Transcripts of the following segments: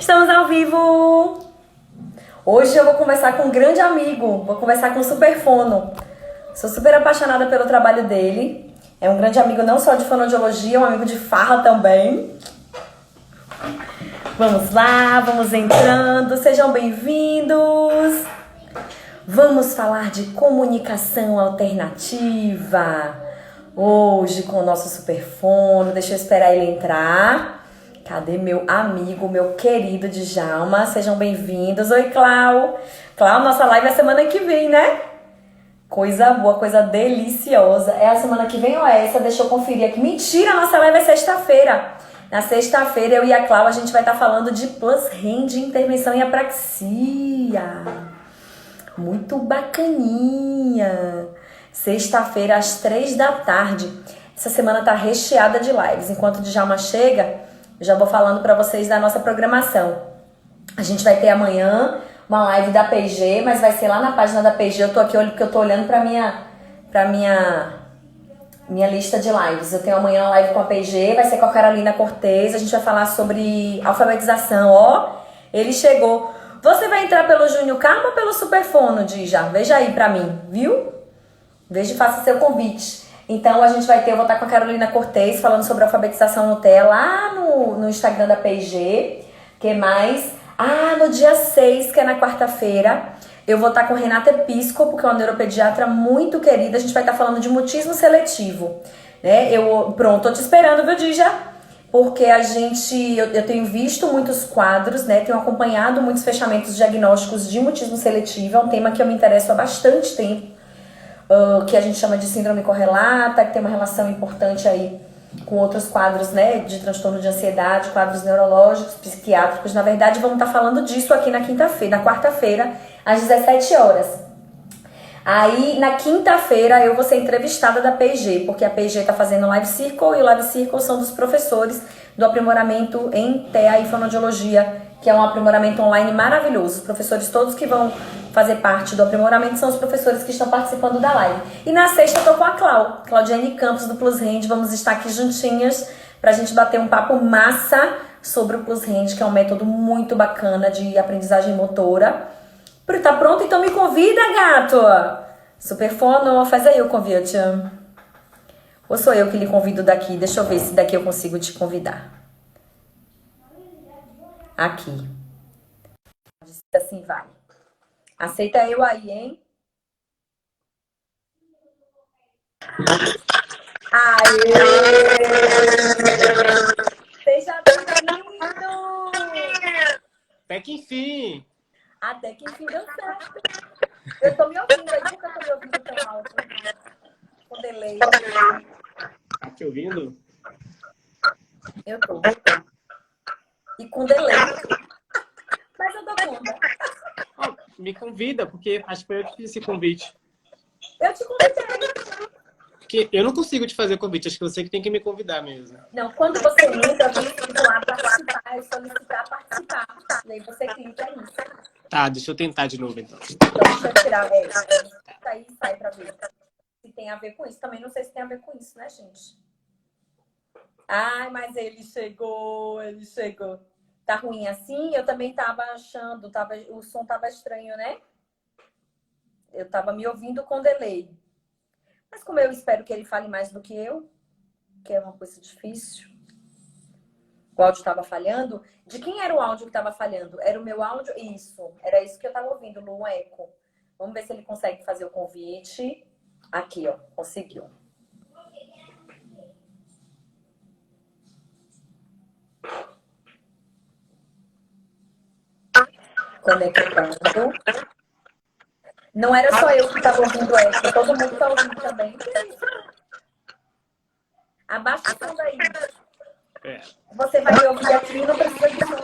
Estamos ao vivo! Hoje eu vou conversar com um grande amigo, vou conversar com o Superfono. Sou super apaixonada pelo trabalho dele. É um grande amigo não só de fonoaudiologia, é um amigo de farra também. Vamos lá, vamos entrando, sejam bem-vindos! Vamos falar de comunicação alternativa. Hoje com o nosso Superfono, deixa eu esperar ele entrar. Cadê meu amigo, meu querido Djalma? Sejam bem-vindos. Oi, Clau. Clau, nossa live é semana que vem, né? Coisa boa, coisa deliciosa. É a semana que vem ou é essa? Deixa eu conferir aqui. Mentira, nossa live é sexta-feira. Na sexta-feira, eu e a Clau, a gente vai estar falando de Plus Hand, intervenção em apraxia. Muito bacaninha. Sexta-feira, às 3 da tarde. Essa semana tá recheada de lives. Enquanto o Djalma chega, eu já vou falando pra vocês da nossa programação. A gente vai ter amanhã uma live da PG, mas vai ser lá na página da PG. Eu tô aqui porque eu tô olhando pra minha lista de lives. Eu tenho amanhã uma live com a PG, vai ser com a Carolina Cortez. A gente vai falar sobre alfabetização. Ó, ele chegou. Você vai entrar pelo Júnior Karma ou pelo Superfono, Dija? Veja aí pra mim, viu? Veja e faça seu convite. Então eu vou estar com a Carolina Cortez falando sobre alfabetização no TEA lá no Instagram da PG. Que mais? No dia 6, que é na quarta-feira, eu vou estar com Renata Episcopo, que é uma neuropediatra muito querida. A gente vai estar falando de mutismo seletivo, né? Tô te esperando, viu, Dija? Porque eu tenho visto muitos quadros, né? Tenho acompanhado muitos fechamentos diagnósticos de mutismo seletivo. É um tema que eu me interesso há bastante tempo, que a gente chama de síndrome correlata, que tem uma relação importante aí com outros quadros, né? De transtorno de ansiedade, quadros neurológicos, psiquiátricos. Na verdade, vamos estar falando disso aqui na quarta-feira, às 17 horas. Aí, na quinta-feira, eu vou ser entrevistada da PG, porque a PG está fazendo o Live Circle, e o Live Circle são dos professores do aprimoramento em TEA e fonoaudiologia, que é um aprimoramento online maravilhoso. Os professores todos que vão fazer parte do aprimoramento são os professores que estão participando da live. E na sexta eu tô com a Claudiane Campos do Plus Hand. Vamos estar aqui juntinhas pra gente bater um papo massa sobre o Plus Hand, que é um método muito bacana de aprendizagem motora. Tá pronto? Então me convida, gato! Superfono, faz aí o convite. Ou sou eu que lhe convido daqui? Deixa eu ver se daqui eu consigo te convidar. Aqui. Assim vai. Aceita eu aí, hein? Aê! Seja bem-vindo! Até que enfim! Até que enfim deu certo. Eu tô me ouvindo aí, porque eu tô me ouvindo tão alto. Com delay. Tá te ouvindo? Eu tô. E com delay. Mas eu dou conta. Me convida, porque acho que foi eu que fiz esse convite. Eu te convidei. Porque eu não consigo te fazer convite, acho que você que tem que me convidar mesmo. Não, quando você entra, tem que lá participar, eu solicitar participar. E aí você clica nisso. Tá, deixa eu tentar de novo então. Então deixa eu tirar. Aí sai pra ver se tem a ver com isso. Também não sei se tem a ver com isso, né, gente? Ai, mas ele chegou. Tá ruim assim? Eu também tava achando, o som tava estranho, né? Eu tava me ouvindo com delay. Mas como eu espero que ele fale mais do que eu, que é uma coisa difícil. O áudio estava falhando. De quem era o áudio que estava falhando? Era o meu áudio? Isso. Era isso que eu estava ouvindo, no eco. Vamos ver se ele consegue fazer o convite. Aqui, ó. Conseguiu. Conectando. Não era só eu que estava ouvindo eco. Todo mundo está ouvindo também. Que é isso? Abaixa o som daí. Você vai me ouvir aqui e não precisa de som.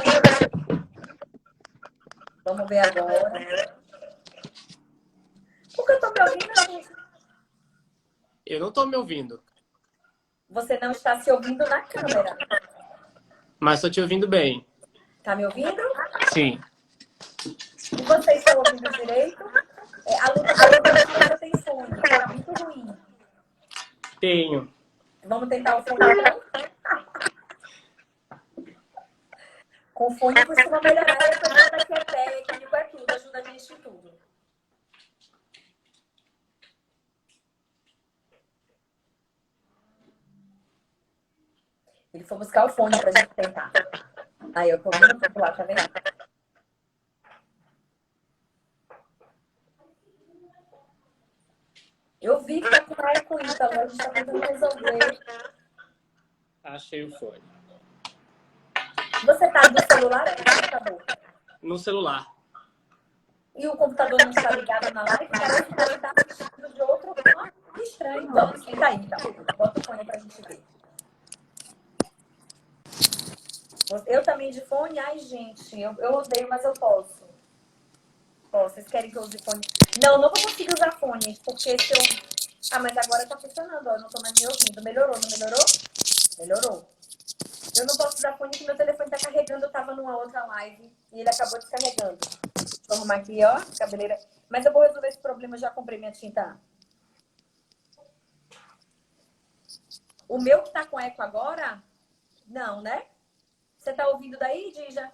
Vamos ver agora. Por que eu tô me ouvindo, gente? Eu não tô me ouvindo. Você não está se ouvindo na câmera. Mas tô te ouvindo bem. Tá me ouvindo? Sim. E vocês estão ouvindo direito? A luta tem fone. Tá muito ruim. Tenho. Vamos tentar o fone então? Com fone costuma melhorar, e a pessoa daqui é técnico, é tudo, ajuda a gente em tudo. Ele foi buscar o fone pra gente tentar. Aí eu tô ouvindo um pouco lá, tá vendo? Eu vi que tá com eco, então a gente tá tentando resolver. Achei o fone. Você tá do celular ou do computador? No celular. E o computador não está ligado na live? Parece que ele tá assistindo de outro. Que estranho. Vamos, senta aí, então. Bota o fone pra gente ver. Eu também de fone? Ai, gente, eu odeio, mas eu posso. Vocês querem que eu use fone? Não, não vou conseguir usar fone, porque se eu... Ah, mas agora tá funcionando, ó. Eu não tô mais me ouvindo. Melhorou, não melhorou? Melhorou. Eu não posso usar fone porque meu telefone tá carregando. Eu tava numa outra live e ele acabou descarregando. Deixa eu arrumar aqui, ó, cabeleira. Mas eu vou resolver esse problema, eu já comprei minha tinta. O meu que tá com eco agora? Não, né? Você tá ouvindo daí, Dija?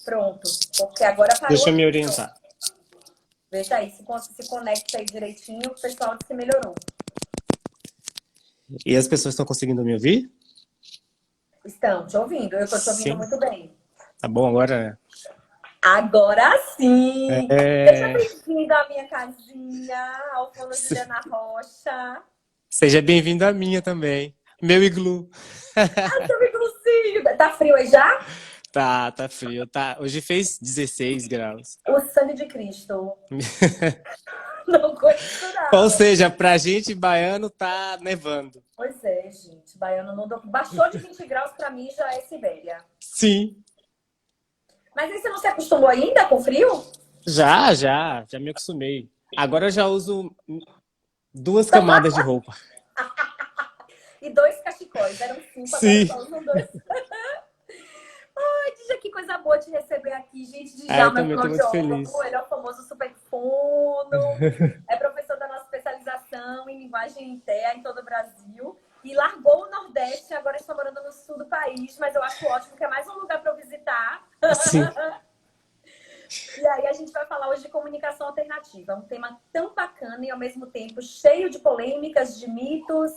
Pronto, porque agora parou. Deixa eu me orientar. Veja aí, se conecta aí direitinho, o pessoal disse que melhorou. E as pessoas estão conseguindo me ouvir? Estão te ouvindo, eu tô te ouvindo Sim. muito bem. Tá bom, agora... Agora sim! Seja bem-vindo à minha casinha, ao Fono Juliana Rocha. Seja bem-vindo à minha também. Meu iglu. Ah, seu igluzinho! Tá frio aí já? Tá frio. Tá. Hoje fez 16 graus. O sangue de Cristo. Não conheço nada. Ou seja, pra gente baiano tá nevando. Pois é, gente. Baiano não... Baixou de 20 graus pra mim já é Sibéria. Sim. Mas aí você não se acostumou ainda com frio? Já me acostumei. Agora eu já uso 2 camadas de roupa. E 2 cachecóis, eram 5, agora só usam 2. Ai, Dija, que coisa boa te receber aqui, gente. Eu também tô muito feliz. Ele é o famoso superfono, é professor da nossa especialização em linguagem TEA em todo o Brasil. E largou o Nordeste, agora está morando no sul do país, mas eu acho ótimo que é mais um lugar para eu visitar. Sim. E aí a gente vai falar hoje de comunicação alternativa, um tema tão bacana e ao mesmo tempo cheio de polêmicas, de mitos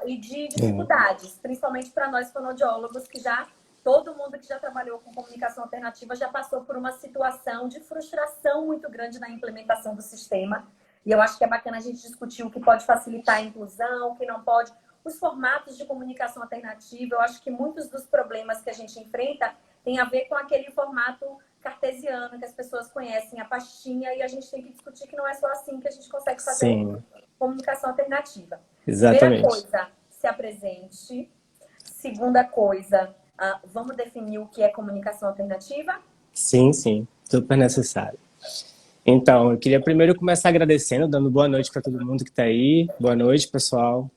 e de dificuldades, principalmente para nós fonoaudiólogos que todo mundo que já trabalhou com comunicação alternativa já passou por uma situação de frustração muito grande na implementação do sistema. E eu acho que é bacana a gente discutir o que pode facilitar a inclusão, o que não pode, os formatos de comunicação alternativa. Eu acho que muitos dos problemas que a gente enfrenta têm a ver com aquele formato cartesiano que as pessoas conhecem, a pastinha, e a gente tem que discutir que não é só assim que a gente consegue fazer comunicação alternativa. Exatamente. Primeira coisa, se apresente. Segunda coisa, vamos definir o que é comunicação alternativa? Sim, super necessário. Então, eu queria primeiro começar agradecendo, dando boa noite para todo mundo que está aí. Boa noite, pessoal.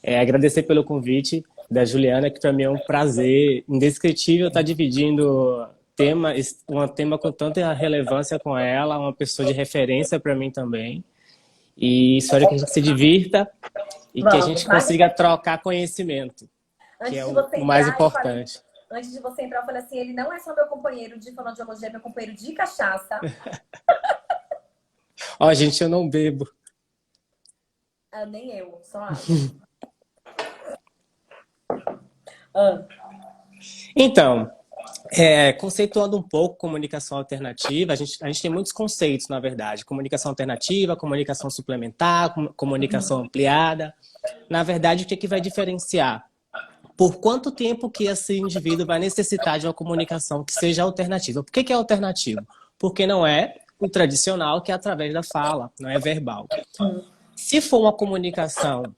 Agradecer pelo convite da Juliana, que para mim é um prazer indescritível estar dividindo um tema com tanta relevância com ela, uma pessoa de referência para mim também. E espero que a gente se divirta e que a gente consiga trocar conhecimento, que é o mais importante. Antes de você entrar, eu falei assim, ele não é só meu companheiro de fonoaudiologia, é meu companheiro de cachaça. Ó, gente, eu não bebo. Nem eu, só água. Então, conceituando um pouco comunicação alternativa, a gente tem muitos conceitos, na verdade. Comunicação alternativa, comunicação suplementar, comunicação ampliada. Na verdade, o que é que vai diferenciar? Por quanto tempo que esse indivíduo vai necessitar de uma comunicação que seja alternativa? Por que é alternativo? Porque não é o tradicional, que é através da fala, não é verbal. Se for uma comunicação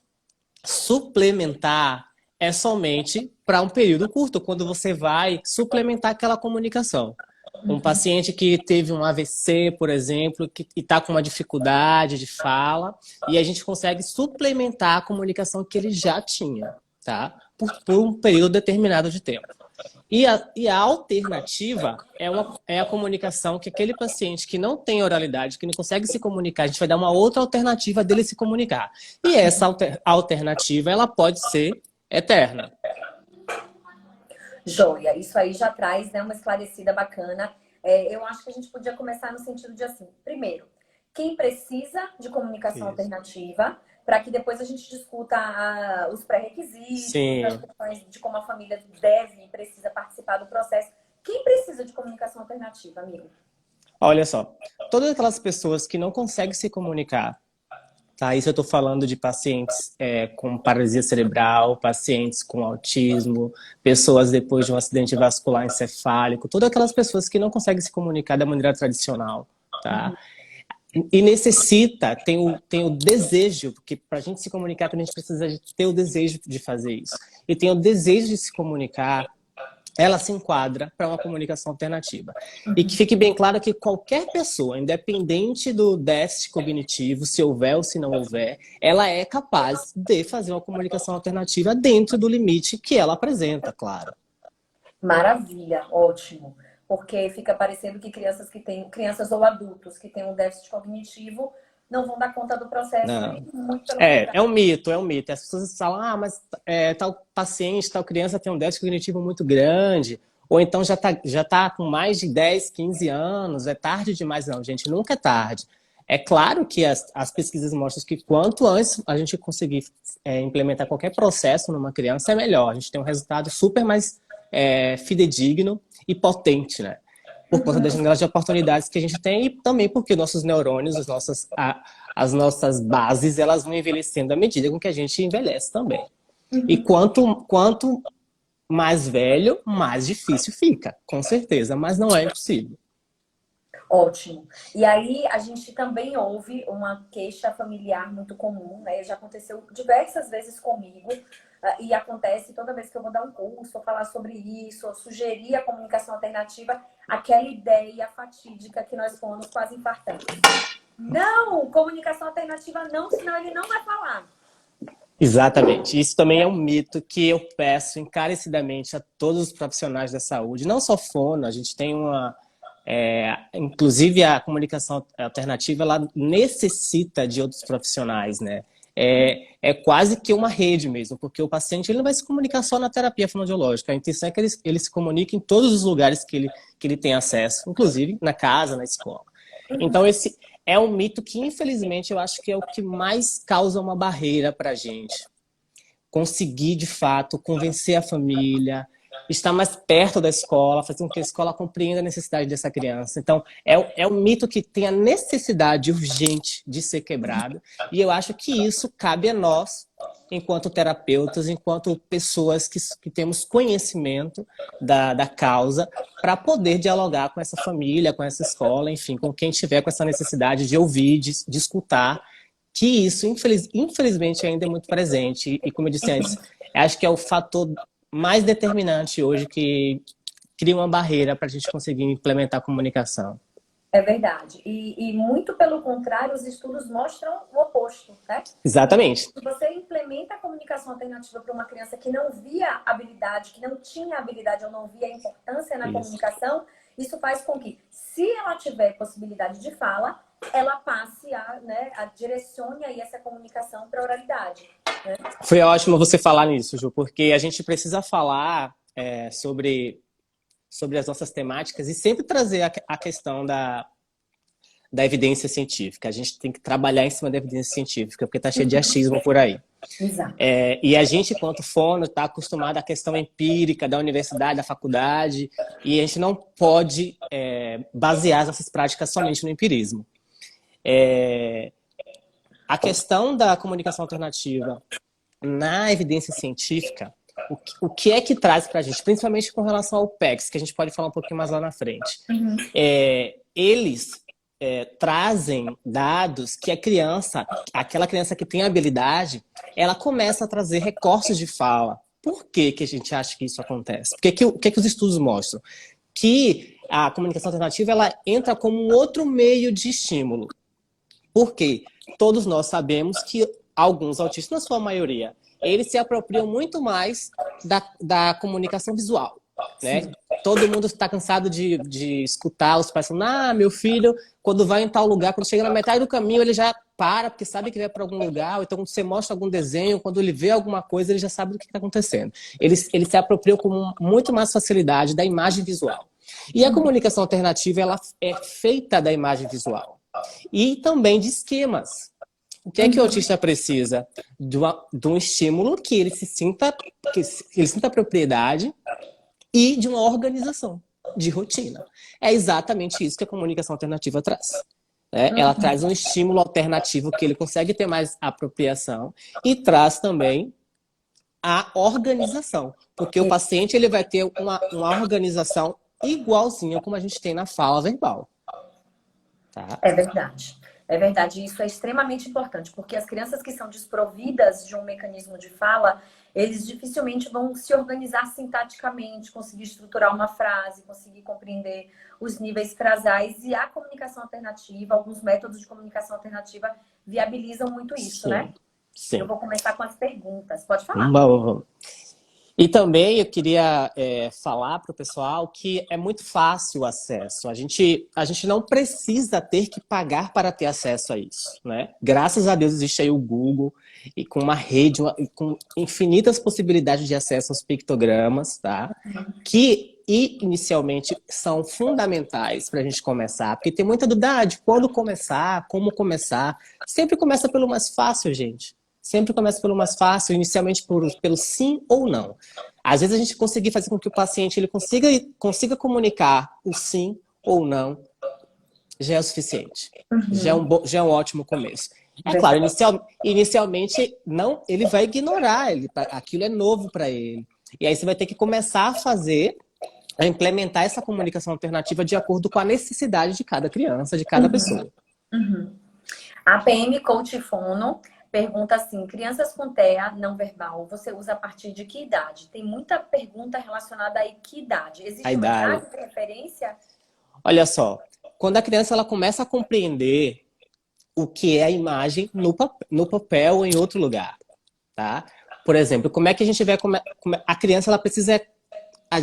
suplementar, é somente para um período curto, quando você vai suplementar aquela comunicação. Um paciente que teve um AVC, por exemplo, que está com uma dificuldade de fala, e a gente consegue suplementar a comunicação que ele já tinha, tá? Por um período determinado de tempo. E a alternativa é a comunicação que aquele paciente que não tem oralidade, que não consegue se comunicar, a gente vai dar uma outra alternativa dele se comunicar. E essa alternativa, ela pode ser eterna. Joia, isso aí já traz, né, uma esclarecida bacana. Eu acho que a gente podia começar no sentido de assim, primeiro, quem precisa de comunicação Isso. alternativa, para que depois a gente discuta os pré-requisitos, as Sim. questões de como a família deve e precisa participar do processo. Quem precisa de comunicação alternativa, amigo? Olha só, todas aquelas pessoas que não conseguem se comunicar, tá? Isso eu estou falando de pacientes com paralisia cerebral, pacientes com autismo, pessoas depois de um acidente vascular encefálico, todas aquelas pessoas que não conseguem se comunicar da maneira tradicional, tá? E necessita, tem o desejo, porque para a gente se comunicar, a gente precisa ter o desejo de fazer isso. E tem o desejo de se comunicar, ela se enquadra para uma comunicação alternativa. E que fique bem claro que qualquer pessoa, independente do déficit cognitivo, se houver ou se não houver, ela é capaz de fazer uma comunicação alternativa dentro do limite que ela apresenta, claro. Maravilha, ótimo. Porque fica parecendo que crianças ou adultos que têm um déficit cognitivo não vão dar conta do processo e Não. muito pelo É contrário. um mito, é um mito. As pessoas falam, mas tal paciente, tal criança tem um déficit cognitivo muito grande, ou então já tá com mais de 10, 15 anos, é tarde demais. Não, gente, nunca é tarde. É claro que as pesquisas mostram que quanto antes a gente conseguir implementar qualquer processo numa criança, é melhor. A gente tem um resultado super mais fidedigno e potente, né? Por conta das janelas de oportunidades que a gente tem e também porque nossos neurônios, as nossas bases, elas vão envelhecendo à medida com que a gente envelhece também. E quanto mais velho, mais difícil fica, com certeza, mas não é impossível. Ótimo. E aí a gente também ouve uma queixa familiar muito comum, né? Já aconteceu diversas vezes comigo, e acontece toda vez que eu vou dar um curso, ou falar sobre isso, ou sugerir a comunicação alternativa, aquela ideia fatídica que nós fomos quase infartantes. Não, comunicação alternativa não, senão ele não vai falar. Exatamente. Isso também é um mito que eu peço encarecidamente a todos os profissionais da saúde, não só fono, a gente tem inclusive a comunicação alternativa, ela necessita de outros profissionais, né? É quase que uma rede mesmo, porque o paciente ele não vai se comunicar só na terapia fonoaudiológica. A intenção é que ele se comunique em todos os lugares que ele tem acesso, inclusive na casa, na escola. Então, esse é um mito que, infelizmente, eu acho que é o que mais causa uma barreira para a gente. Conseguir, de fato, convencer a família, estar mais perto da escola, fazer com que a escola compreenda a necessidade dessa criança. Então, é um mito que tem a necessidade urgente de ser quebrado. E eu acho que isso cabe a nós, enquanto terapeutas, enquanto pessoas que temos conhecimento da causa, para poder dialogar com essa família, com essa escola, enfim, com quem tiver com essa necessidade de ouvir, de escutar, que isso, infelizmente, ainda é muito presente. E como eu disse antes, acho que é o fator mais determinante hoje que cria uma barreira para a gente conseguir implementar a comunicação. É verdade. E muito pelo contrário, os estudos mostram o oposto, né? Exatamente. Se você implementa a comunicação alternativa para uma criança que não via habilidade, que não tinha habilidade ou não via importância na comunicação, isso faz com que, se ela tiver possibilidade de fala, ela passe a direcione aí essa comunicação para a oralidade. Né? Foi ótimo você falar nisso, Ju, porque a gente precisa falar sobre as nossas temáticas e sempre trazer a questão da evidência científica. A gente tem que trabalhar em cima da evidência científica, porque está cheio de achismo por aí. Exato. E a gente, enquanto fono, está acostumado à questão empírica da universidade, da faculdade, e a gente não pode basear as nossas práticas somente no empirismo. A questão da comunicação alternativa na evidência científica, o que é que traz para a gente, principalmente com relação ao PECS, que a gente pode falar um pouquinho mais lá na frente. Eles trazem dados que aquela criança que tem habilidade, ela começa a trazer recortes de fala. Por que a gente acha que isso acontece? O que os estudos mostram? Que a comunicação alternativa ela entra como um outro meio de estímulo. Por quê? Todos nós sabemos que alguns autistas, na sua maioria, eles se apropriam muito mais da comunicação visual, né? Todo mundo está cansado de escutar os pais falando, meu filho, quando vai em tal lugar, quando chega na metade do caminho, ele já para, porque sabe que vai para algum lugar, ou então quando você mostra algum desenho, quando ele vê alguma coisa, ele já sabe do que está acontecendo. Ele se apropriou com muito mais facilidade da imagem visual. E a comunicação alternativa, ela é feita da imagem visual. E também de esquemas. O que é que o autista precisa? De um estímulo que ele sinta propriedade e de uma organização de rotina. É exatamente isso que a comunicação alternativa traz. Ela traz um estímulo alternativo que ele consegue ter mais apropriação e traz também a organização. Porque o paciente ele vai ter uma organização igualzinha como a gente tem na fala verbal. Tá? É verdade. É verdade, isso é extremamente importante, porque as crianças que são desprovidas de um mecanismo de fala, eles dificilmente vão se organizar sintaticamente, conseguir estruturar uma frase, conseguir compreender os níveis frasais, e a comunicação alternativa, alguns métodos de comunicação alternativa viabilizam muito isso, Sim, né? sim. Eu vou começar com as perguntas, pode falar. Vamos. E também eu queria falar para o pessoal que é muito fácil o acesso. A gente não precisa ter que pagar para ter acesso a isso, né? Graças a Deus existe aí o Google e com uma rede, com infinitas possibilidades de acesso aos pictogramas, tá? Que inicialmente são fundamentais para a gente começar, porque tem muita dúvida de quando começar, como começar. Sempre começa pelo mais fácil, gente. Sempre começa pelo mais fácil, inicialmente pelo sim ou não. Às vezes a gente conseguir fazer com que o paciente ele consiga comunicar o sim ou não já é o suficiente. Já é um ótimo começo. É claro, inicialmente não, ele vai ignorar, aquilo é novo para ele. E aí você vai ter que começar a implementar essa comunicação alternativa de acordo com a necessidade de cada criança, de cada pessoa. A PM Coach Fono pergunta assim, crianças com TEA não verbal, você usa a partir de que idade? Tem muita pergunta relacionada a que idade. Existe uma idade de referência? Olha só, quando a criança ela começa a compreender o que é a imagem no papel ou em outro lugar, tá? Por exemplo, como é que a gente vai... A criança ela precisa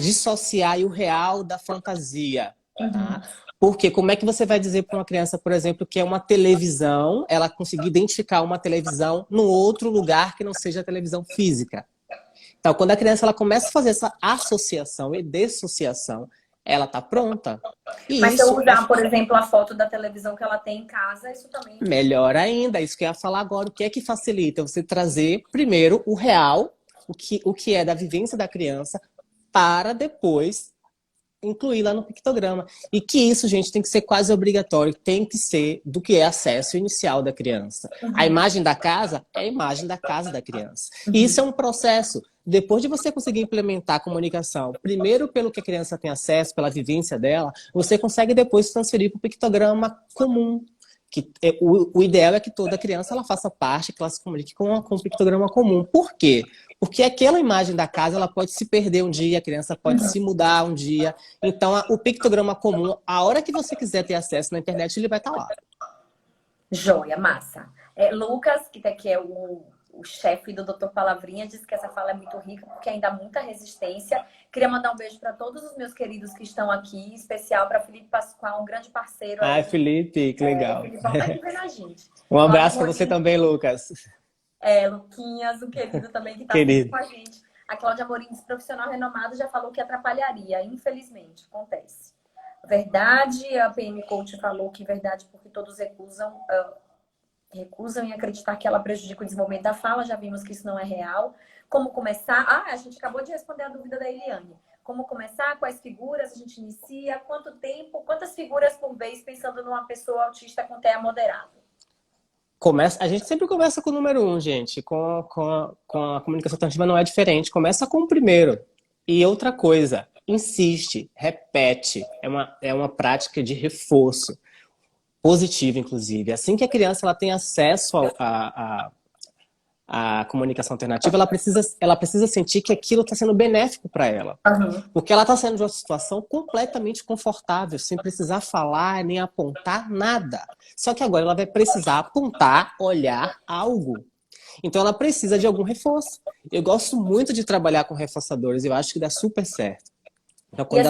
dissociar o real da fantasia, tá? Porque como é que você vai dizer para uma criança, por exemplo, que é uma televisão, ela conseguir identificar uma televisão num outro lugar que não seja a televisão física? Então, quando a criança ela começa a fazer essa associação e dissociação, ela está pronta. Mas se eu usar, por exemplo, a foto da televisão que ela tem em casa, isso também... Melhor ainda, isso que eu ia falar agora. O que é que facilita? Você trazer primeiro o real, o que é da vivência da criança, para depois incluir lá no pictograma. E que isso, gente, tem que ser quase obrigatório, tem que ser do que é acesso inicial da criança. A imagem da casa é a imagem da casa da criança. E isso é um processo. Depois de você conseguir implementar a comunicação, primeiro pelo que a criança tem acesso, pela vivência dela, você consegue depois transferir para o pictograma comum. O ideal é que toda criança ela faça parte, que ela se comunique com um pictograma comum. Por quê? Porque aquela imagem da casa ela pode se perder um dia, a criança pode se mudar um dia. Então, o pictograma comum, a hora que você quiser ter acesso na internet, ele vai estar lá. Joia, massa. Lucas, que é o chefe do Dr. Palavrinha, disse que essa fala é muito rica porque ainda há muita resistência. Queria mandar um beijo para todos os meus queridos que estão aqui, em especial para Felipe Pascoal, um grande parceiro. Ai, Felipe, que legal. Felipe, tá aqui vendo a gente. Um abraço para você também, Lucas. Luquinhas, o querido também que está aqui com a gente. A Cláudia Amorim, profissional renomado, já falou que atrapalharia. Infelizmente, acontece. Verdade, a PM Coach falou que verdade porque todos recusam em acreditar que ela prejudica o desenvolvimento da fala. Já vimos que isso não é real. Como começar? A gente acabou de responder a dúvida da Eliane. Como começar? Quais figuras a gente inicia? Quanto tempo? Quantas figuras por vez pensando numa pessoa autista com TEA moderado? A gente sempre começa com o número 1, gente. Com a comunicação alternativa não é diferente. Começa com o primeiro. E outra coisa, insiste, repete. É uma prática de reforço. Positivo, inclusive. Assim que a criança ela tem acesso à comunicação alternativa, ela precisa sentir que aquilo está sendo benéfico para ela. Porque ela está saindo de uma situação completamente confortável, sem precisar falar nem apontar nada. Só que agora ela vai precisar apontar, olhar algo. Então ela precisa de algum reforço. Eu gosto muito de trabalhar com reforçadores, eu acho que dá super certo. Então, quando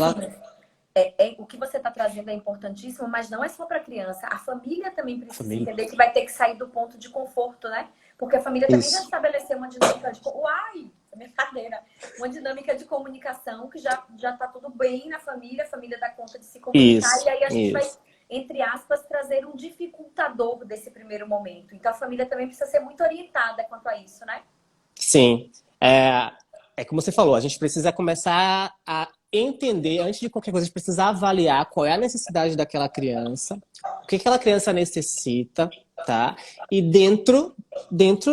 o que você está trazendo é importantíssimo, mas não é só para a criança. A família também precisa Família. entender que vai ter que sair do ponto de conforto, né? Porque a família também vai Isso. estabelecer uma dinâmica de... Uai! Brincadeira! Uma dinâmica de comunicação que já está tudo bem na família, a família dá conta de se comunicar, Isso. e aí a gente vai, Isso. entre aspas, trazer um dificultador desse primeiro momento. Então a família também precisa ser muito orientada quanto a isso, né? Sim. É como você falou, a gente precisa começar a entender, antes de qualquer coisa, a gente precisa avaliar qual é a necessidade daquela criança, o que aquela criança necessita, tá? E dentro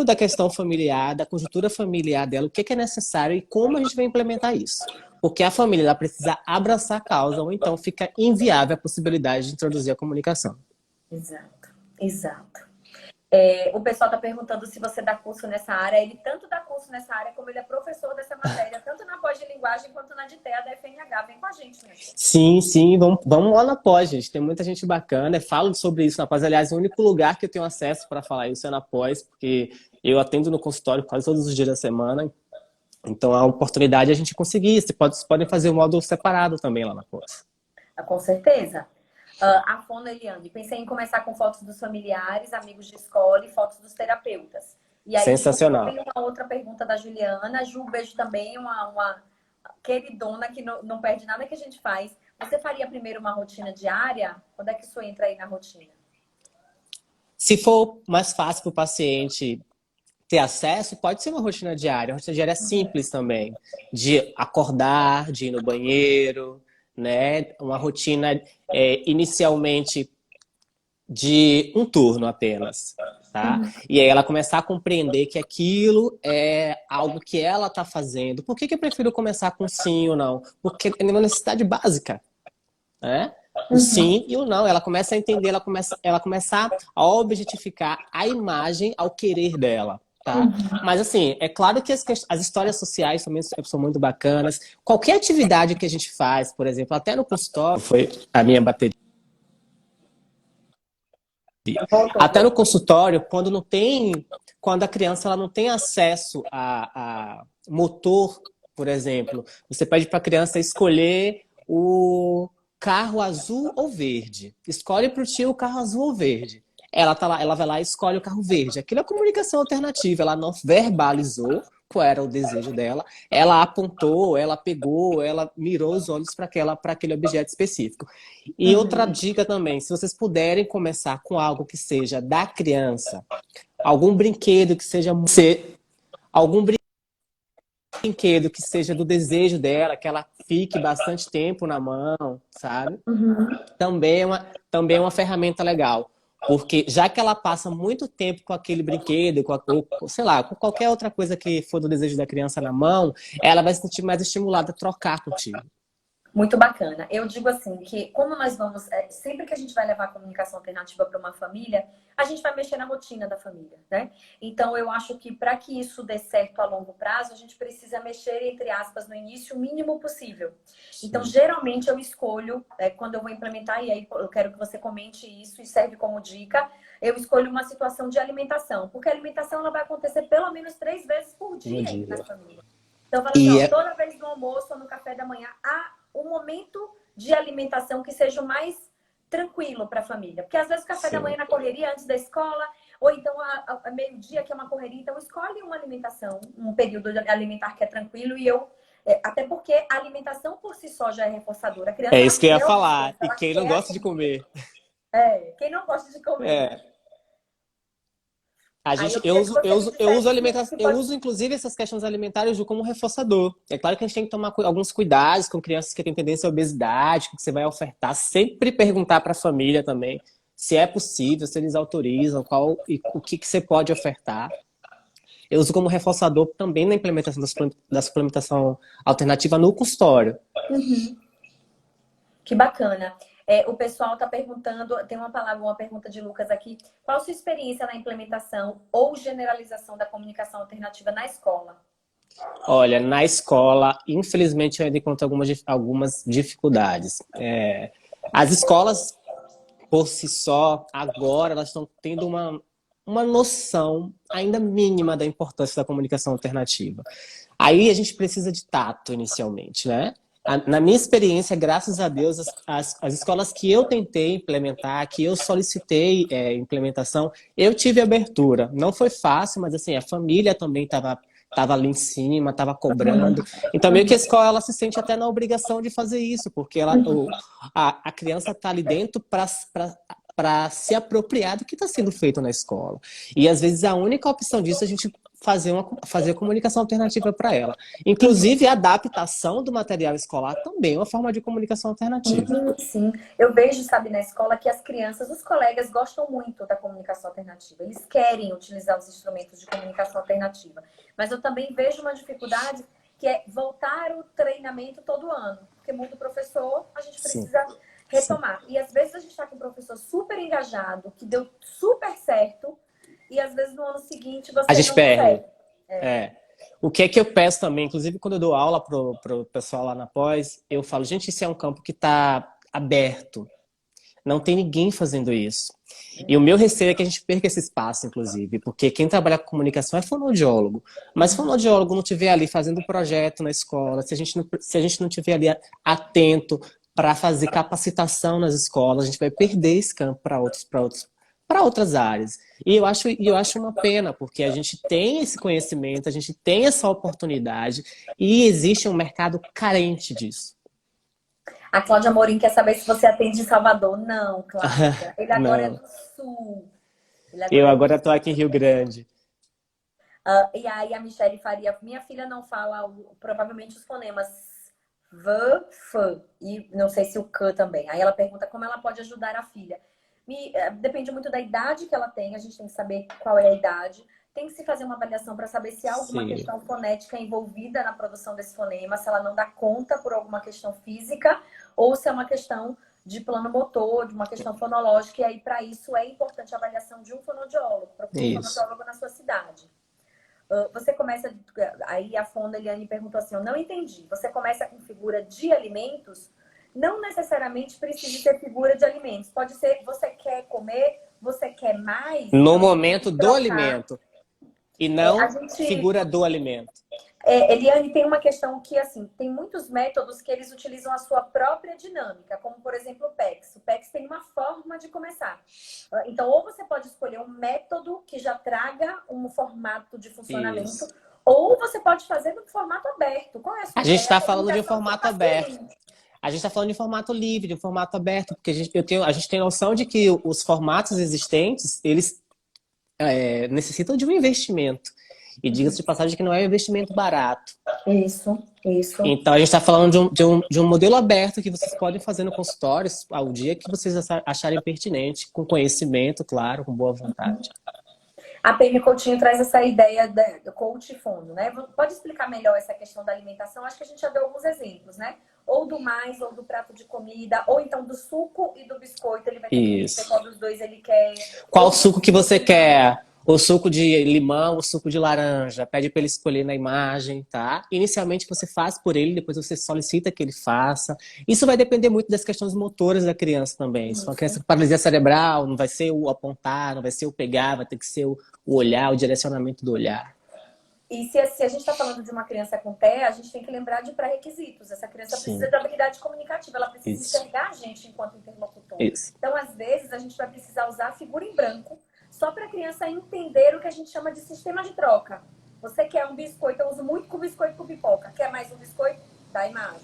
da questão familiar, da conjuntura familiar dela, o que é necessário e como a gente vai implementar isso. Porque a família ela precisa abraçar a causa, ou então fica inviável a possibilidade de introduzir a comunicação. Exato, exato. O pessoal está perguntando se você dá curso nessa área. Ele tanto dá curso nessa área, como ele é professor dessa matéria, tanto na pós de linguagem quanto na de TEA da FNH. Vem com a gente, né? Sim, sim, vamos lá na pós, gente. Tem muita gente bacana. Falo sobre isso na pós. Aliás, o único lugar que eu tenho acesso para falar isso é na pós, porque eu atendo no consultório quase todos os dias da semana. Então, a oportunidade é a gente conseguir. Vocês podem fazer o módulo separado também lá na pós. Com certeza. A Fona Eliane, pensei em começar com fotos dos familiares, amigos de escola e fotos dos terapeutas. E aí, Sensacional. tem uma outra pergunta da Juliana. Ju, beijo também, uma queridona que não perde nada que a gente faz. Você faria primeiro uma rotina diária? Quando é que isso entra aí na rotina? Se for mais fácil para o paciente ter acesso, pode ser uma rotina diária. A rotina diária é simples também. De acordar, de ir no banheiro, né? Uma rotina inicialmente de um turno apenas, tá? E aí ela começar a compreender que aquilo é algo que ela tá fazendo. Por que eu prefiro começar com sim ou não? Porque é uma necessidade básica, né? O sim e o não. Ela começa a entender, ela começa a objetificar a imagem ao querer dela. Tá? Mas assim, é claro que as histórias sociais também são muito bacanas. Qualquer atividade que a gente faz, por exemplo, até no consultório, foi a minha bateria. Até no consultório, quando a criança ela não tem acesso a motor, por exemplo, você pede para a criança escolher o carro azul ou verde. Escolhe para o tio o carro azul ou verde. Ela tá lá, ela vai lá e escolhe o carro verde. Aquilo é comunicação alternativa. Ela não verbalizou qual era o desejo dela. Ela apontou, ela pegou, ela mirou os olhos para aquele objeto específico. E outra dica também, se vocês puderem começar com algo que seja da criança, algum brinquedo que seja algum brinquedo que seja do desejo dela, que ela fique bastante tempo na mão, sabe? Também é uma ferramenta legal. Porque já que ela passa muito tempo com aquele brinquedo, ou, sei lá, com qualquer outra coisa que for do desejo da criança na mão, ela vai se sentir mais estimulada a trocar contigo. Muito bacana. Eu digo assim, que como nós vamos... sempre que a gente vai levar a comunicação alternativa para uma família, a gente vai mexer na rotina da família, né? Então, eu acho que para que isso dê certo a longo prazo, a gente precisa mexer, entre aspas, no início, o mínimo possível. Então, geralmente, eu escolho, quando eu vou implementar, e aí eu quero que você comente isso e serve como dica, eu escolho uma situação de alimentação, porque a alimentação ela vai acontecer pelo menos 3 vezes por dia na família. Então, eu falo assim, toda vez no almoço ou no café da manhã, um momento de alimentação que seja o mais tranquilo para a família. Porque às vezes o café da manhã na correria, antes da escola, ou então a meio-dia, que é uma correria. Então, escolhe uma alimentação, um período alimentar que é tranquilo. E até porque a alimentação por si só já é reforçadora. A criança, É isso que eu ia falar. E quem não gosta de comer? Quem não gosta de comer. Eu uso inclusive essas questões alimentares como reforçador. É claro que a gente tem que tomar alguns cuidados com crianças que têm tendência à obesidade, que você vai ofertar, sempre perguntar para a família também se é possível, se eles autorizam, o que você pode ofertar. Eu uso como reforçador também na implementação da suplementação alternativa no consultório. Que bacana. O pessoal está perguntando, tem uma pergunta de Lucas aqui. Qual a sua experiência na implementação ou generalização da comunicação alternativa na escola? Olha, na escola, infelizmente, eu ainda encontro algumas dificuldades. As escolas, por si só, agora, elas estão tendo uma noção ainda mínima da importância da comunicação alternativa. Aí a gente precisa de tato, inicialmente, né? Na minha experiência, graças a Deus, as escolas que eu tentei implementar, que eu solicitei implementação, eu tive abertura. Não foi fácil, mas assim, a família também estava ali em cima, estava cobrando. Então, meio que a escola ela se sente até na obrigação de fazer isso, porque a criança está ali dentro para se apropriar do que está sendo feito na escola. E às vezes a única opção disso é a gente fazer comunicação alternativa para ela. Inclusive, a adaptação do material escolar também é uma forma de comunicação alternativa. Sim. Eu vejo, sabe, na escola que as crianças, os colegas gostam muito da comunicação alternativa. Eles querem utilizar os instrumentos de comunicação alternativa. Mas eu também vejo uma dificuldade que é voltar o treinamento todo ano. Porque muda o professor, a gente precisa retomar. Sim. E às vezes a gente está com um professor super engajado, que deu super certo, e às vezes no ano seguinte você a gente não perde. consegue. O que é que eu peço também, inclusive quando eu dou aula pro pessoal lá na pós, eu falo, gente, isso é um campo que está aberto. Não tem ninguém fazendo isso. E o meu receio é que a gente perca esse espaço, inclusive, porque quem trabalha com comunicação é fonoaudiólogo. Mas se o fonoaudiólogo não estiver ali fazendo projeto na escola, se a gente não estiver ali atento para fazer capacitação nas escolas, a gente vai perder esse campo para outras áreas. E eu acho uma pena, porque a gente tem esse conhecimento, a gente tem essa oportunidade e existe um mercado carente disso. A Cláudia Amorim quer saber se você atende em Salvador. Não, Cláudia. Ele agora é do Sul. Eu agora estou aqui em Rio Grande. E aí a Michelle Faria, minha filha não fala provavelmente os fonemas V, F, e não sei se o C também. Aí ela pergunta como ela pode ajudar a filha. Depende muito da idade que ela tem, a gente tem que saber qual é a idade. Tem que se fazer uma avaliação para saber se há alguma questão fonética envolvida na produção desse fonema, se ela não dá conta por alguma questão física, ou se é uma questão de plano motor, de uma questão fonológica, e aí para isso é importante a avaliação de um fonoaudiólogo, procure um fonoaudiólogo na sua cidade. Você começa, aí a Fona Eliane perguntou assim, eu não entendi, você começa com figura de alimentos? Não necessariamente precisa ser figura de alimentos. Pode ser, você quer comer, você quer mais. No momento do alimento. E não figura do alimento. Eliane, tem uma questão que, assim, tem muitos métodos que eles utilizam a sua própria dinâmica, como, por exemplo, o PEX. O PEX tem uma forma de começar. Então, ou você pode escolher um método que já traga um formato de funcionamento, isso. Ou você pode fazer no formato aberto. Qual é a sua A gente está falando de um formato aberto. A gente está falando de formato livre, de um formato aberto, porque a gente tem noção de que os formatos existentes, eles necessitam de um investimento. E diga-se de passagem que não é um investimento barato. Isso. Então a gente está falando de um modelo aberto que vocês podem fazer no consultório ao dia que vocês acharem pertinente, com conhecimento, claro, com boa vontade. A PM Coutinho traz essa ideia do coach fono, né? Pode explicar melhor essa questão da alimentação? Acho que a gente já deu alguns exemplos, né? Ou do mais, ou do prato de comida, ou então do suco e do biscoito. Ele vai ter que dizer qual dos dois ele quer. Qual suco que você quer? O suco de limão, o suco de laranja. Pede para ele escolher na imagem, tá? Inicialmente você faz por ele, depois você solicita que ele faça. Isso vai depender muito das questões motoras da criança também. Se for uma criança com paralisia cerebral, não vai ser o apontar, não vai ser o pegar, vai ter que ser o olhar, o direcionamento do olhar. E se a gente está falando de uma criança com TEA, a gente tem que lembrar de pré-requisitos. Essa criança precisa de habilidade comunicativa, ela precisa enxergar a gente enquanto interlocutor. Então, às vezes, a gente vai precisar usar a figura em branco, só para a criança entender o que a gente chama de sistema de troca. Você quer um biscoito, eu uso muito com biscoito com pipoca. Quer mais um biscoito? Dá imagem.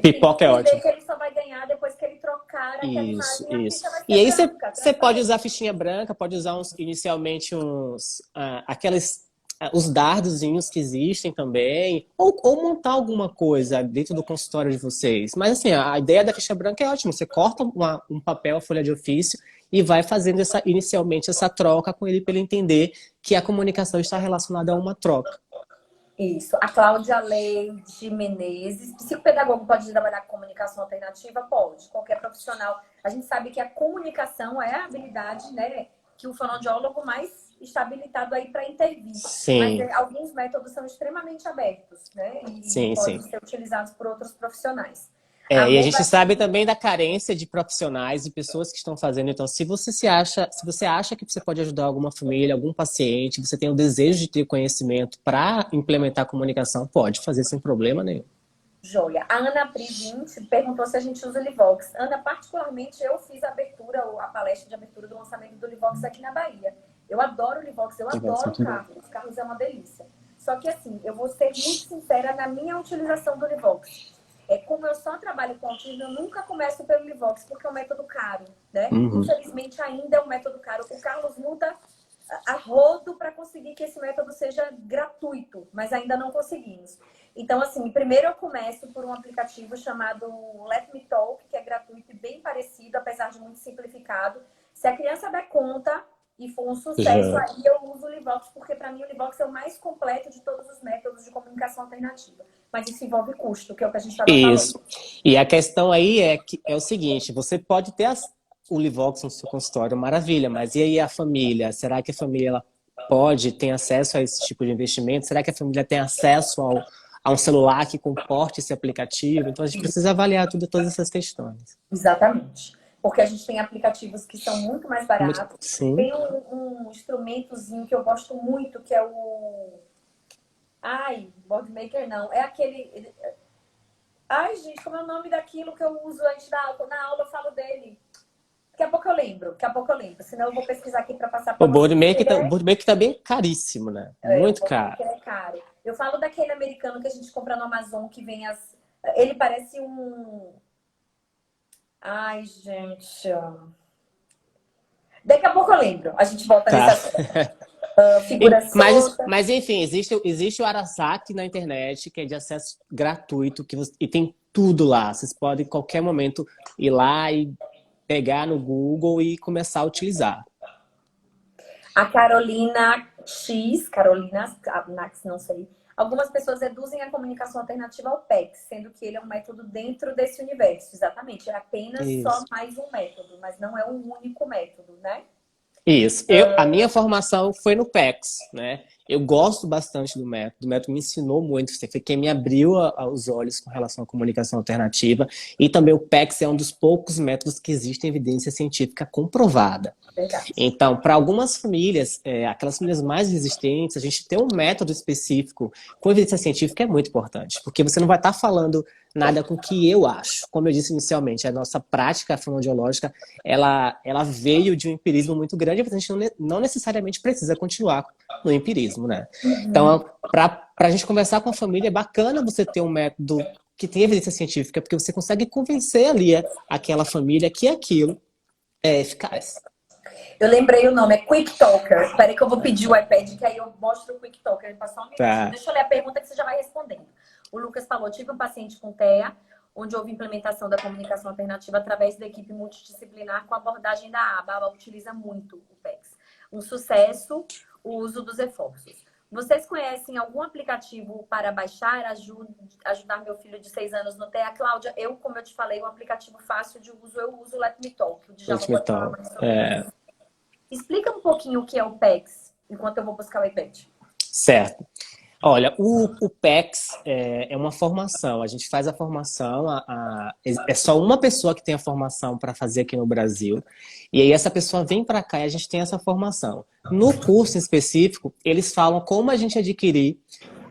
Pipoca é ótimo. Que ele só vai ganhar depois que ele trocar aquela imagem. Isso. E aí você pode usar fichinha branca, pode usar inicialmente os dardozinhos que existem também, ou montar alguma coisa dentro do consultório de vocês. Mas assim, a ideia da ficha branca é ótima. Você corta um papel, a folha de ofício, e vai fazendo inicialmente essa troca com ele para ele entender que a comunicação está relacionada a uma troca. Isso. A Cláudia Leite Menezes, psicopedagogo pode trabalhar com comunicação alternativa? Pode. Qualquer profissional. A gente sabe que a comunicação é a habilidade, né, que o fonoaudiólogo mais está habilitado aí para intervir. Sim. Mas alguns métodos são extremamente abertos, né? E podem ser utilizados por outros profissionais. E a gente sabe também da carência de profissionais e pessoas que estão fazendo. Então, se você acha que você pode ajudar alguma família, algum paciente, você tem o desejo de ter conhecimento para implementar a comunicação, pode fazer sem problema nenhum. Joia. A Ana Pri 20 perguntou se a gente usa o Livox. Ana, particularmente, eu fiz a abertura, a palestra de abertura do lançamento do Livox aqui na Bahia. Eu adoro o Livox, eu adoro o Carlos. O Carlos é uma delícia. Só que, assim, eu vou ser muito sincera na minha utilização do Livox. Como eu só trabalho com autismo, eu nunca começo pelo Livox, porque é um método caro, né? Infelizmente, ainda é um método caro. O Carlos luta a rodo para conseguir que esse método seja gratuito, mas ainda não conseguimos. Então, assim, primeiro eu começo por um aplicativo chamado Let Me Talk, que é gratuito e bem parecido, apesar de muito simplificado. Se a criança der conta e for um sucesso, aí eu uso o Livox, porque para mim o Livox é o mais completo de todos os métodos de comunicação alternativa. Mas isso envolve custo, que é o que a gente estava falando. Isso. E a questão aí é o seguinte, você pode ter o Livox no seu consultório, maravilha, mas e aí a família? Será que a família ela tem acesso a esse tipo de investimento? Será que a família tem acesso a um celular que comporte esse aplicativo? Então a gente precisa avaliar todas essas questões. Exatamente. Porque a gente tem aplicativos que são muito mais baratos. Sim. Tem um instrumentozinho que eu gosto muito, que é o... Boardmaker não. É aquele... Ai, gente, como é o nome daquilo que eu uso antes da aula? Na aula eu falo dele. Daqui a pouco eu lembro. Senão eu vou pesquisar aqui para passar para o Boardmaker tá bem caríssimo, né? Muito caro. É caro. Eu falo daquele americano que a gente compra no Amazon, que vem as... Ele parece um... Ai, gente. Daqui a pouco eu lembro. A gente volta nessa figura mas enfim, existe o Arasaki na internet, que é de acesso gratuito, e tem tudo lá. Vocês podem, em qualquer momento, ir lá e pegar no Google e começar a utilizar. A Carolina Nax, não sei. Algumas pessoas reduzem a comunicação alternativa ao PEX, sendo que ele é um método dentro desse universo. Exatamente, é apenas só mais um método, mas não é um único método, né? Isso. A minha formação foi no PEX, né? Eu gosto bastante do método. O método me ensinou muito. Foi quem me abriu os olhos com relação à comunicação alternativa. E também o PEX é um dos poucos métodos que existe evidência científica comprovada. Verdade. Então, para algumas famílias, aquelas famílias mais resistentes, a gente ter um método específico com evidência científica é muito importante. Porque você não vai estar falando nada com o que eu acho. Como eu disse inicialmente, a nossa prática fonoaudiológica, ela veio de um empirismo muito grande, mas a gente não necessariamente precisa continuar no empirismo, né? Então, para a gente conversar com a família, é bacana você ter um método que tem evidência científica, porque você consegue convencer ali aquela família que aquilo é eficaz. Eu lembrei o nome, é Quick Talker. Espera que eu vou pedir o iPad, que aí eu mostro o Quick Talker. Ele passou um minuto. Tá. Deixa eu ler a pergunta que você já vai respondendo. O Lucas falou, tive um paciente com TEA, onde houve implementação da comunicação alternativa através da equipe multidisciplinar com a abordagem da aba. A aba utiliza muito o PEX. Um sucesso, o uso dos esforços. Vocês conhecem algum aplicativo para baixar, ajudar meu filho de 6 anos no TEA? Cláudia, como eu te falei, um aplicativo fácil de uso, eu uso o Let Me Talk. Let Me Talk. Explica um pouquinho o que é o PEX, enquanto eu vou buscar o iPad. Certo. Olha, o PEX é uma formação. A gente faz a formação, é só uma pessoa que tem a formação para fazer aqui no Brasil. E aí essa pessoa vem para cá e a gente tem essa formação. No curso em específico, eles falam como a gente adquirir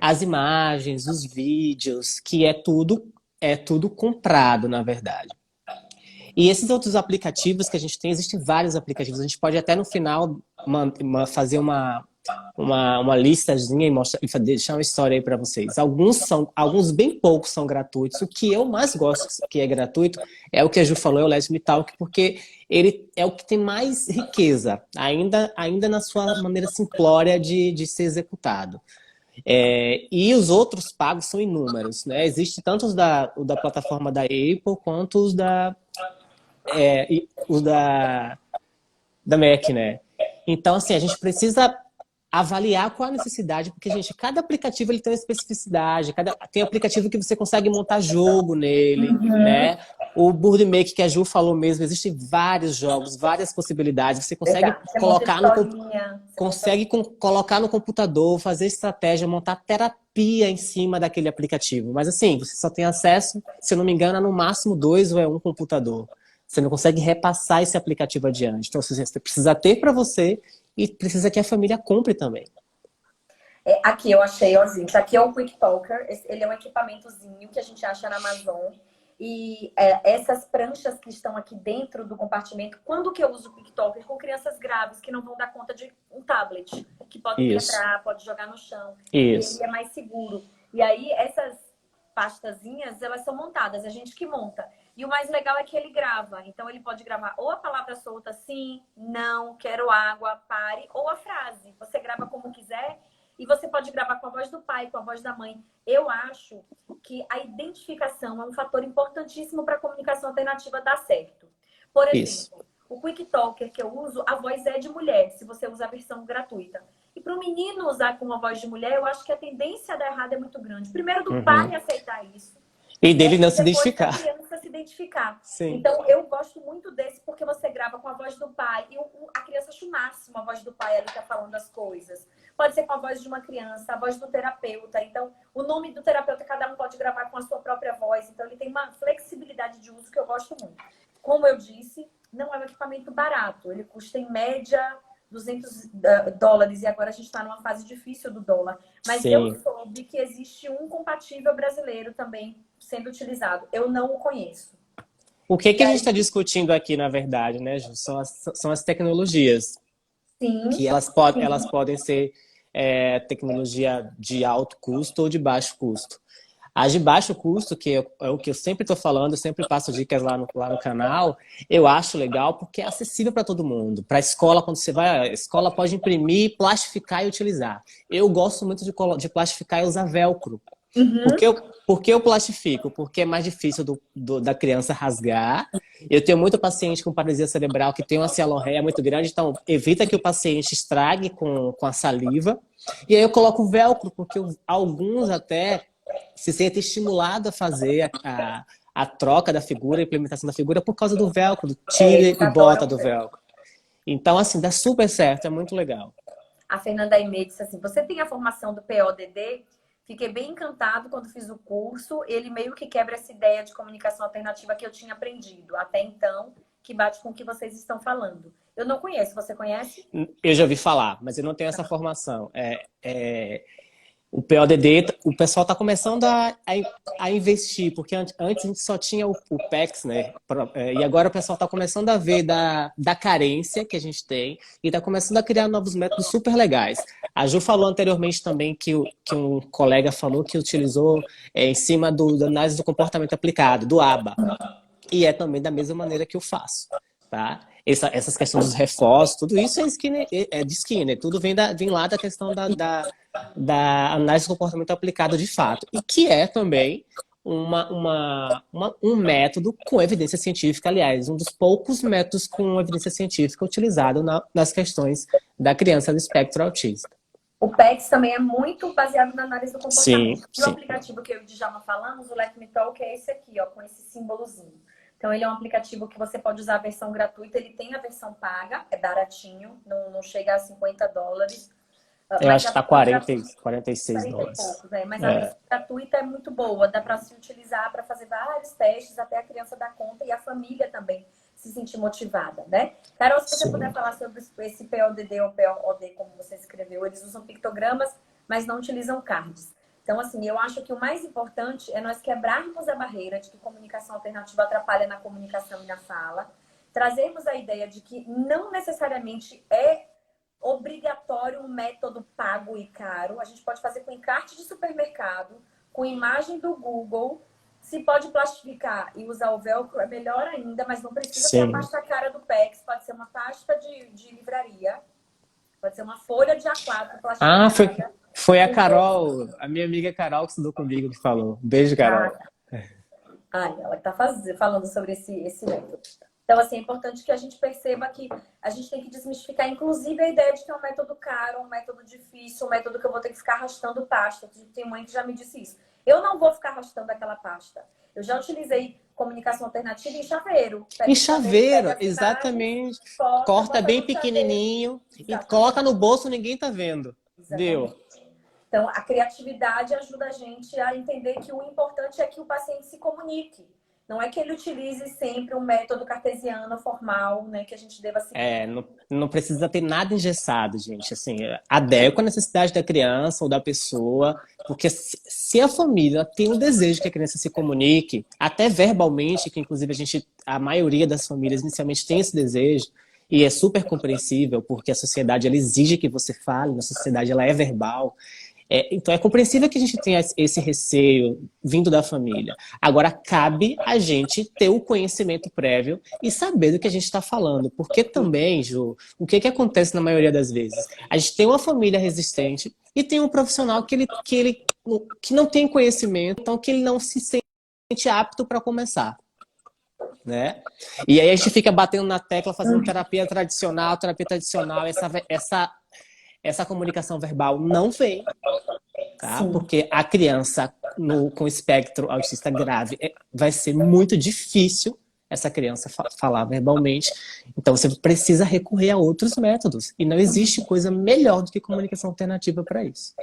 as imagens, os vídeos, que é tudo comprado, na verdade. E esses outros aplicativos que a gente tem, existem vários aplicativos. A gente pode até no final fazer uma listazinha e deixar uma história aí para vocês. Alguns bem poucos são gratuitos. O que eu mais gosto que é gratuito é o que a Ju falou, é o Let Me Talk, porque ele é o que tem mais riqueza, ainda na sua maneira simplória de ser executado. E os outros pagos são inúmeros, né? Existe tanto os da plataforma da Apple quanto os da Mac, né? Então, assim, a gente precisa avaliar qual a necessidade, porque, gente, cada aplicativo ele tem uma especificidade, tem aplicativo que você consegue montar jogo nele, né? O Boardmaker que a Ju falou mesmo, existem vários jogos, várias possibilidades, você consegue colocar no computador, fazer estratégia, montar terapia em cima daquele aplicativo. Mas, assim, você só tem acesso, se eu não me engano, a no máximo 2 ou 1 computador. Você não consegue repassar esse aplicativo adiante. Então, você precisa ter para você e precisa que a família compre também. Aqui eu achei, ó, gente, aqui é o Quick Talker. Ele é um equipamentozinho que a gente acha na Amazon. E essas pranchas que estão aqui dentro do compartimento, quando que eu uso o Quick Talker? Com crianças graves que não vão dar conta de um tablet, que pode Isso, quebrar, pode jogar no chão. E ele isso. é mais seguro. E aí, essas pastazinhas, elas são montadas, a gente que monta. E o mais legal é que ele grava. Então, ele pode gravar ou a palavra solta, sim, não, quero água, pare, ou a frase. Você grava como quiser e você pode gravar com a voz do pai, com a voz da mãe. Eu acho que a identificação é um fator importantíssimo para a comunicação alternativa dar certo. Por Isso. exemplo, o Quick Talker que eu uso, a voz é de mulher, se você usa a versão gratuita. E para o menino usar com uma voz de mulher, eu acho que a tendência a dar errado é muito grande. Primeiro, do pai Uhum. aceitar isso. E E dele aí, não se depois da identificar. criança se identificar. Sim. Então, eu gosto muito desse porque você grava com a voz do pai e a criança acha o máximo a voz do pai ali tá falando as coisas. Pode ser com a voz de uma criança, a voz do terapeuta. Então, o nome do terapeuta, cada um pode gravar com a sua própria voz. Então, ele tem uma flexibilidade de uso que eu gosto muito. Como eu disse, não é um equipamento barato. Ele custa, em média, US$ 200. E agora a gente está numa fase difícil do dólar. Mas eu Sim. soube que existe um compatível brasileiro também sendo utilizado. Eu não o conheço. O que E que a gente está aí, discutindo aqui, na verdade, né, Ju? São as tecnologias, sim, que elas sim. podem ser tecnologia de alto custo ou de baixo custo. As de baixo custo, que é o que eu sempre estou falando, eu sempre passo dicas lá no canal, eu acho legal porque é acessível para todo mundo. Para a escola, quando você vai, a escola pode imprimir, plastificar e utilizar. Eu gosto muito de plastificar e usar velcro. Uhum. Por que eu plastifico? Porque é mais difícil da criança rasgar. Eu tenho muito paciente com paralisia cerebral que tem uma cialorreia muito grande, então evita que o paciente estrague com a saliva. E aí eu coloco velcro, porque alguns até se sentem estimulados a fazer a troca da figura, a implementação da figura por causa do velcro, do tira Eles e bota adoram do ver. velcro. Então, assim, dá super certo, é muito legal. A Fernanda Aimee disse assim: você tem a formação do PODD? Fiquei bem encantado quando fiz o curso. Ele meio que quebra essa ideia de comunicação alternativa que eu tinha aprendido até então, que bate com o que vocês estão falando. Eu não conheço, você conhece? Eu já ouvi falar, mas eu não tenho essa formação. O PODD, o pessoal está começando a investir, porque antes a gente só tinha o PEX, né? E agora o pessoal está começando a ver da carência que a gente tem e está começando a criar novos métodos super legais. A Ju falou anteriormente também que um colega falou que utilizou em cima da análise do comportamento aplicado, do ABA. E é também da mesma maneira que eu faço, tá? Essas questões dos reforços, tudo isso é de Skinner, tudo vem lá da questão da análise do comportamento aplicado de fato, e que é também um método com evidência científica, aliás, um dos poucos métodos com evidência científica utilizado nas questões da criança do espectro autista. O PEX também é muito baseado na análise do Sim, comportamento. E o sim. aplicativo que eu e o Djalma falamos, o Let Me Talk, é esse aqui, ó, com esse símbolozinho. Então, ele é um aplicativo que você pode usar a versão gratuita, ele tem a versão paga, é baratinho, não chega a US$ 50. Eu Mas acho que a está versão 46 40 e dólares. poucos, né? Mas a É, versão gratuita é muito boa, dá para se utilizar para fazer vários testes até a criança dar conta e a família também se sentir motivada, né? Carol, se você puder sim. falar sobre esse PODD ou POD, como você escreveu, eles usam pictogramas, mas não utilizam cards. Então, assim, eu acho que o mais importante é nós quebrarmos a barreira de que comunicação alternativa atrapalha na comunicação e na fala, trazermos a ideia de que não necessariamente é obrigatório um método pago e caro. A gente pode fazer com encarte de supermercado, com imagem do Google. Se pode plastificar e usar o velcro, é melhor ainda, mas não precisa ser a Sim. pasta cara do PEX. Pode ser uma pasta de livraria, pode ser uma folha de A4 Ah, plastificada. foi a Com texto. Carol, a minha amiga Carol que estudou comigo que falou. Beijo, Ah, Carol. ela está falando sobre esse método. Então, assim, é importante que a gente perceba que a gente tem que desmistificar, inclusive, a ideia de que é um método caro, um método difícil, um método que eu vou ter que ficar arrastando pasta. Tem mãe que já me disse isso. Eu não vou ficar arrastando aquela pasta. Eu já utilizei comunicação alternativa em chaveiro. Em Pega um chaveiro, pega chaveiro, as imagens, exatamente. corta, Corta bota bem no chaveiro. pequenininho e coloca Exatamente. no bolso, ninguém tá vendo. Deu. Exatamente. Então, a criatividade ajuda a gente a entender que o importante é que o paciente se comunique. Não é que ele utilize sempre um método cartesiano formal, né, que a gente deva seguir. Não precisa ter nada engessado, gente. Assim, adequa a necessidade da criança ou da pessoa, porque se a família tem o desejo que a criança se comunique, até verbalmente, que inclusive a maioria das famílias inicialmente tem esse desejo, e é super compreensível, porque a sociedade ela exige que você fale, a sociedade ela é verbal. Então é compreensível que a gente tenha esse receio vindo da família. Agora, cabe a gente ter o conhecimento prévio e saber do que a gente está falando. Porque também, Ju, o que acontece na maioria das vezes? A gente tem uma família resistente e tem um profissional que não tem conhecimento, então que ele não se sente apto para começar. Né? E aí a gente fica batendo na tecla, fazendo terapia tradicional, essa comunicação verbal não vem, tá? Porque a criança com espectro autista grave vai ser muito difícil essa criança falar verbalmente. Então você precisa recorrer a outros métodos. E não existe coisa melhor do que comunicação alternativa para isso.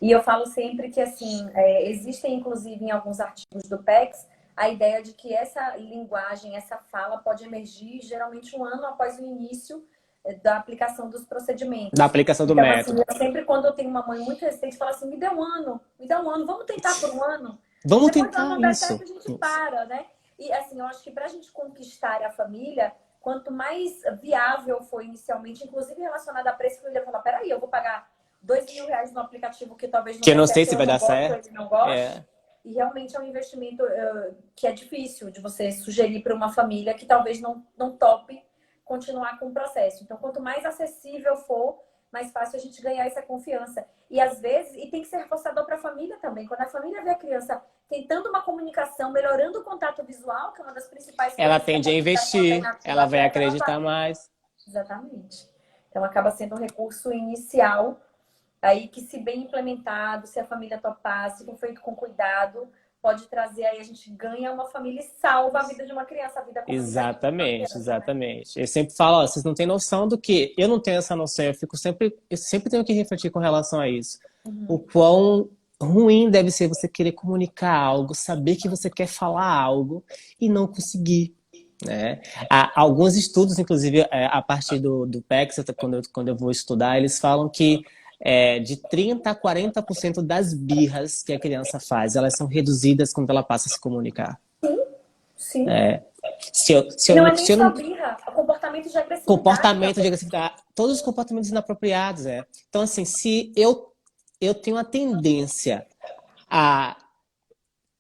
E eu falo sempre que, assim, existem, inclusive, em alguns artigos do PECS, a ideia de que essa linguagem, essa fala pode emergir geralmente um ano após o início da aplicação dos procedimentos. Da aplicação do método. Assim, eu sempre, quando eu tenho uma mãe muito resistente, falo assim, me dê um ano, vamos tentar por um ano. Vamos Depois tentar não der isso. certo, a gente para, né? E assim, eu acho que pra gente conquistar a família, quanto mais viável for inicialmente, inclusive relacionado a preço, que eu ia falar, peraí, eu vou pagar R$2.000 no aplicativo que talvez não que eu não dê sei certo, se vai dar certo. Ele não gosta. E realmente é um investimento que é difícil de você sugerir para uma família que talvez não tope continuar com o processo. Então, quanto mais acessível for, mais fácil a gente ganhar essa confiança. E às vezes, e tem que ser reforçador para a família também. Quando a família vê a criança tentando uma comunicação, melhorando o contato visual, que é uma das principais coisas. Ela tende a investir, ela vai acreditar mais. Exatamente. Então, acaba sendo um recurso inicial aí que, se bem implementado, se a família topar, se for feito com cuidado, pode trazer aí, a gente ganha uma família e salva a vida de uma criança, a vida com Exatamente, exatamente. Eu sempre falo, ó, vocês não têm noção do que... Eu não tenho essa noção, eu sempre tenho que refletir com relação a isso. O quão ruim deve ser você querer comunicar algo, saber que você quer falar algo e não conseguir. Né? Há alguns estudos, inclusive, a partir do PECS, quando eu vou estudar, eles falam que de 30% a 40% das birras que a criança faz, elas são reduzidas quando ela passa a se comunicar. Sim. Não é nem só birra, o comportamento de agressividade. Comportamento de agressividade, todos os comportamentos inapropriados. Então, assim, se eu tenho a tendência a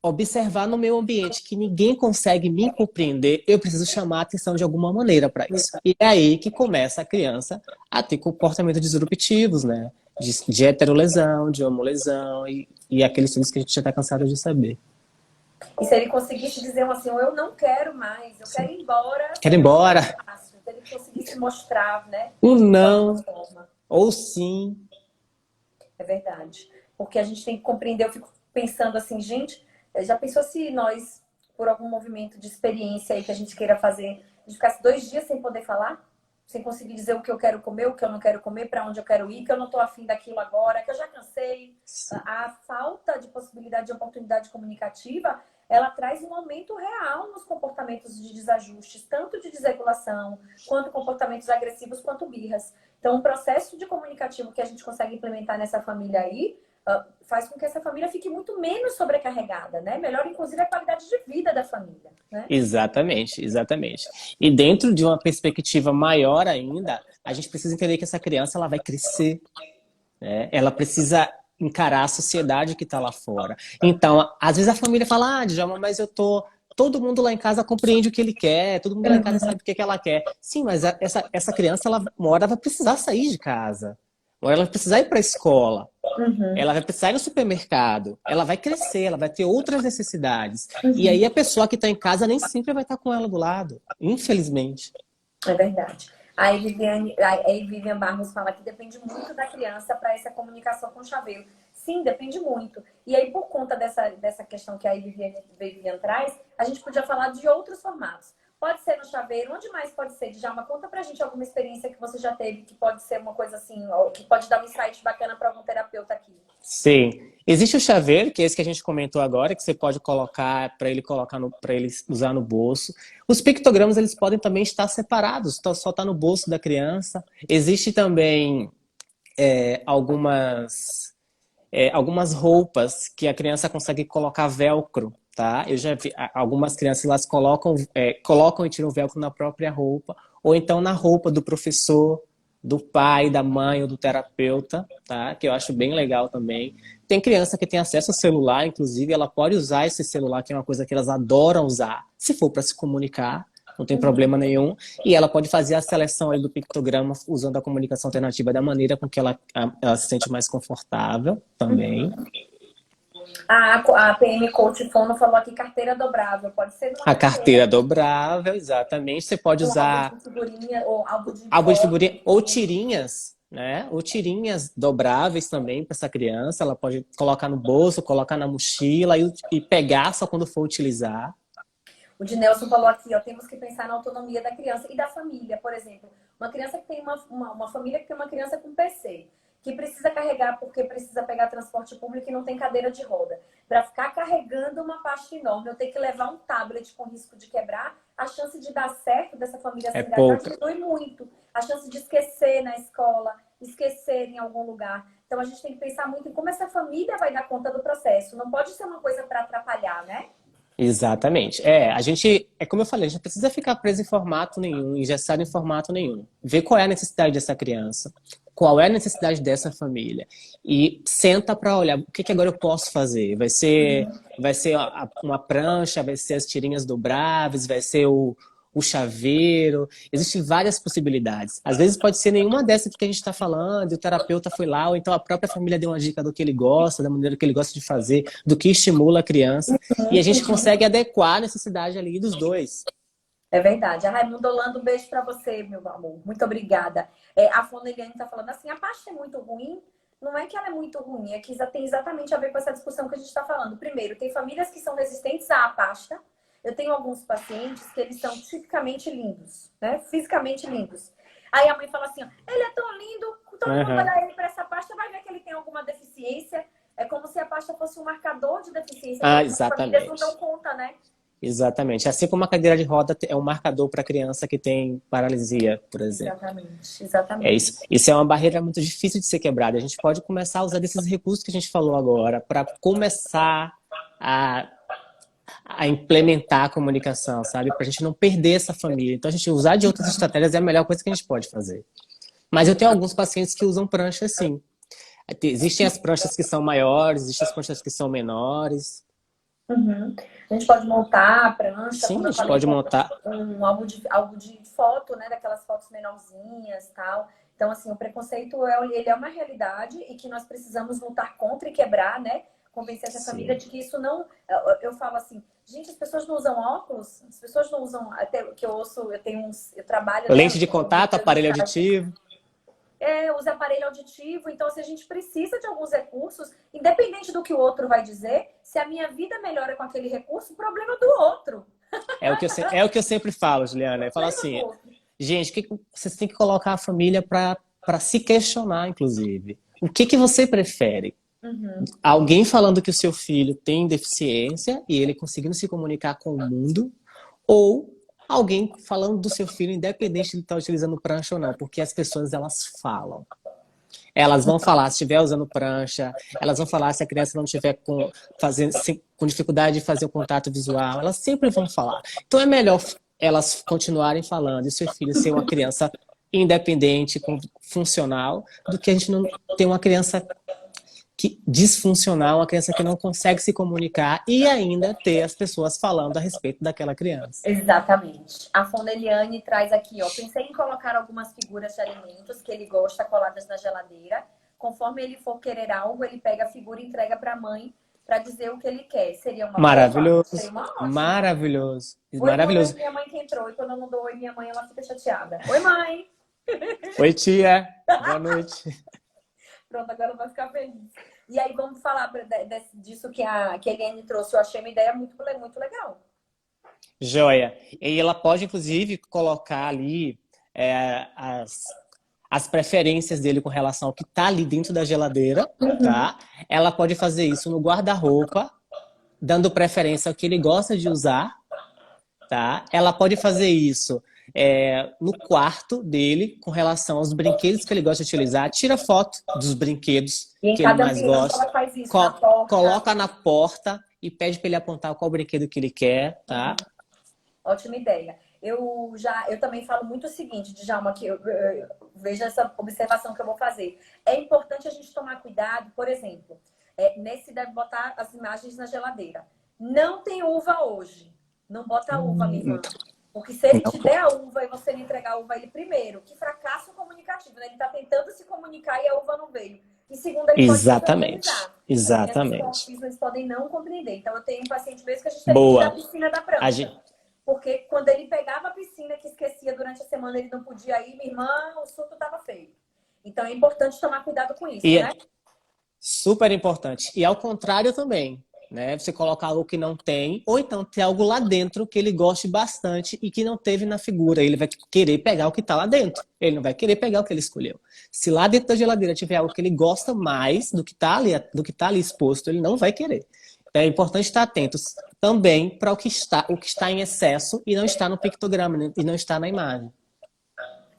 observar no meu ambiente que ninguém consegue me compreender, eu preciso chamar a atenção de alguma maneira para isso. E é aí que começa a criança a ter comportamentos disruptivos, né? De heterolesão, de homolesão e aqueles coisas que a gente já está cansado de saber. E se ele conseguisse dizer assim, eu não quero mais, eu quero ir embora. Quero ir embora. Se ele conseguisse mostrar, né? Não, ou sim. É verdade. Porque a gente tem que compreender, eu fico pensando assim, gente, já pensou se nós, por algum movimento de experiência aí que a gente queira fazer, a gente ficasse 2 dias sem poder falar? Sem conseguir dizer o que eu quero comer, o que eu não quero comer, para onde eu quero ir, que eu não estou afim daquilo agora, que eu já cansei. Sim. A falta de possibilidade de oportunidade comunicativa, ela traz um aumento real nos comportamentos de desajustes, tanto de desregulação, quanto comportamentos agressivos, quanto birras. Então, um processo de comunicativo que a gente consegue implementar nessa família aí, faz com que essa família fique muito menos sobrecarregada, né? Melhora, inclusive, a qualidade de vida da família, né? Exatamente, exatamente. E dentro de uma perspectiva maior ainda, a gente precisa entender que essa criança ela vai crescer, né? Ela precisa encarar a sociedade que está lá fora. Então, às vezes a família fala, Djalma, mas todo mundo lá em casa compreende o que ele quer, todo mundo lá em casa sabe o que ela quer. Sim, mas essa criança, uma hora vai precisar sair de casa. Uma hora ela vai precisar ir para a escola. Ela vai precisar ir no supermercado. Ela vai crescer, ela vai ter outras necessidades. E aí a pessoa que está em casa nem sempre vai estar com ela do lado. Infelizmente. É verdade. Aí Vivian Barros fala que depende muito da criança para essa comunicação com o chaveiro. Sim, depende muito. E aí, por conta dessa questão que a Vivian traz, a gente podia falar de outros formatos. Pode ser no chaveiro. Onde mais pode ser, Djalma? Conta pra gente alguma experiência que você já teve, que pode ser uma coisa assim, ou que pode dar um insight bacana para algum terapeuta aqui. Sim. Existe o chaveiro, que é esse que a gente comentou agora, que você pode colocar para ele colocar para ele usar no bolso. Os pictogramas eles podem também estar separados, só tá no bolso da criança. Existe também algumas roupas que a criança consegue colocar velcro, tá? Eu já vi algumas crianças elas colocam e tiram o velcro na própria roupa, ou então na roupa do professor, do pai, da mãe ou do terapeuta, tá? Que eu acho bem legal também. Tem criança que tem acesso ao celular, inclusive, ela pode usar esse celular, que é uma coisa que elas adoram usar, se for para se comunicar, não tem problema nenhum. E ela pode fazer a seleção aí do pictograma usando a comunicação alternativa da maneira com que ela se sente mais confortável também. A PM Coach Fono falou aqui carteira dobrável. Pode ser numa A carteira dobrável, exatamente. Você pode um usar álbum de figurinha ou álbum de álbum de foto. figurinha ou tirinhas, né? Ou tirinhas dobráveis também para essa criança. Ela pode colocar no bolso, colocar na mochila e pegar só quando for utilizar. O de Nelson falou aqui, ó, temos que pensar na autonomia da criança e da família, por exemplo. Uma criança que tem uma família que tem uma criança com PC, que precisa carregar porque precisa pegar transporte público e não tem cadeira de roda. Para ficar carregando uma pasta enorme, eu ter que levar um tablet com risco de quebrar, a chance de dar certo dessa família se engajar diminui muito. A chance de esquecer na escola, esquecer em algum lugar. Então a gente tem que pensar muito em como essa família vai dar conta do processo. Não pode ser uma coisa para atrapalhar, né? Exatamente. Como eu falei, a gente não precisa ficar preso em formato nenhum, engessado em formato nenhum. Ver qual é a necessidade dessa criança, qual é a necessidade dessa família. E senta para olhar, o que agora eu posso fazer? Vai ser uma prancha, vai ser as tirinhas dobráveis, vai ser o chaveiro. Existem várias possibilidades. Às vezes pode ser nenhuma dessas que a gente está falando, e o terapeuta foi lá, ou então a própria família deu uma dica do que ele gosta, da maneira que ele gosta de fazer, do que estimula a criança. E a gente consegue adequar a necessidade ali dos dois. É verdade. A Raimundo Holanda, um beijo para você, meu amor. Muito obrigada. A Foneliane está falando assim, a pasta é muito ruim. Não é que ela é muito ruim, é que tem exatamente a ver com essa discussão que a gente está falando. Primeiro, tem famílias que são resistentes à pasta. Eu tenho alguns pacientes que eles são tipicamente lindos, né? Fisicamente lindos. Aí a mãe fala assim, ó, ele é tão lindo, então vamos olhar ele para essa pasta, vai ver que ele tem alguma deficiência. É como se a pasta fosse um marcador de deficiência. Exatamente. As famílias não dão conta, né? Exatamente. Assim como a cadeira de roda é um marcador para criança que tem paralisia, por exemplo. Exatamente. É isso. Isso é uma barreira muito difícil de ser quebrada. A gente pode começar a usar desses recursos que a gente falou agora para começar a implementar a comunicação, sabe? Para a gente não perder essa família. Então, a gente usar de outras estratégias é a melhor coisa que a gente pode fazer. Mas eu tenho alguns pacientes que usam prancha, sim. Existem as pranchas que são maiores, existem as pranchas que são menores. Uhum. A gente pode montar a prancha. Sim, a gente pode montar um álbum de foto, né? Daquelas fotos menorzinhas e tal. Então, assim, o preconceito ele é uma realidade e que nós precisamos lutar contra e quebrar, né? Convencer essa família de que isso não... Eu falo assim, gente, as pessoas não usam óculos? As pessoas não usam... Até que eu ouço, eu trabalho... Lente de contato, aparelho auditivo. Usa aparelho auditivo. Então, se a gente precisa de alguns recursos, independente do que o outro vai dizer, se a minha vida melhora com aquele recurso, o problema é do outro. É o que eu sempre falo, Juliana. Eu falo assim, gente, vocês têm que colocar a família para se questionar, inclusive. O que você prefere? Uhum. Alguém falando que o seu filho tem deficiência e ele conseguindo se comunicar com o mundo, ou alguém falando do seu filho, independente de ele estar utilizando prancha ou não, porque as pessoas, elas falam. Elas vão falar se estiver usando prancha, elas vão falar se a criança não estiver com dificuldade de fazer o contato visual, elas sempre vão falar. Então é melhor elas continuarem falando e seu filho ser uma criança independente, funcional, do que a gente não ter uma criança disfuncional, uma criança que não consegue se comunicar e ainda ter as pessoas falando a respeito daquela criança. Exatamente. A Foneliane traz aqui, ó. Pensei em colocar algumas figuras de alimentos que ele gosta coladas na geladeira. Conforme ele for querer algo, ele pega a figura e entrega para a mãe para dizer o que ele quer. Seria uma maravilhoso, boa? Seria uma ótima. Maravilhoso. Oi, maravilhoso. Mãe, minha mãe que entrou. E quando eu não dou oi, minha mãe, ela fica chateada. Oi, mãe. Oi, tia. Boa noite. Pronto, agora vai ficar feliz. E aí, vamos falar disso que a Eliane trouxe. Eu achei uma ideia muito legal. Joia. E ela pode, inclusive, colocar ali é, as, as preferências dele com relação ao que está ali dentro da geladeira, tá? Ela pode fazer isso no guarda-roupa, dando preferência ao que ele gosta de usar, tá? Ela pode fazer isso no quarto dele, com relação aos brinquedos que ele gosta de utilizar. Tira foto dos brinquedos E em que ele cada mais ambiente gosta, ela faz isso, na porta. coloca na porta e pede para ele apontar qual brinquedo que ele quer, tá? Ótima ideia. Eu também falo muito o seguinte, Djalma, que veja essa observação que eu vou fazer. É importante a gente tomar cuidado, por exemplo, nesse deve botar as imagens na geladeira. Não tem uva hoje. Não bota a uva, minha irmã. Porque se ele te der a uva e você não entregar a uva a ele primeiro, que fracasso comunicativo, né? Ele está tentando se comunicar e a uva não veio. E segundo, ele pode Exatamente. desorganizar. As crianças com Exatamente. autismo, eles podem não compreender. Então, eu tenho um paciente mesmo que a gente teve que tirar a Boa. piscina da A prancha. gente... Porque quando ele pegava a piscina que esquecia durante a semana, ele não podia ir, minha irmã, o surto estava feio. Então é importante tomar cuidado com isso, E né? é super importante. E ao contrário também, né? Você colocar algo que não tem, ou então ter algo lá dentro que ele goste bastante e que não teve na figura. Ele vai querer pegar o que está lá dentro. Ele não vai querer pegar o que ele escolheu. Se lá dentro da geladeira tiver algo que ele gosta mais do que tá ali exposto, ele não vai querer. Então é importante estar atentos também para o que está em excesso e não está no pictograma, né? E não está na imagem.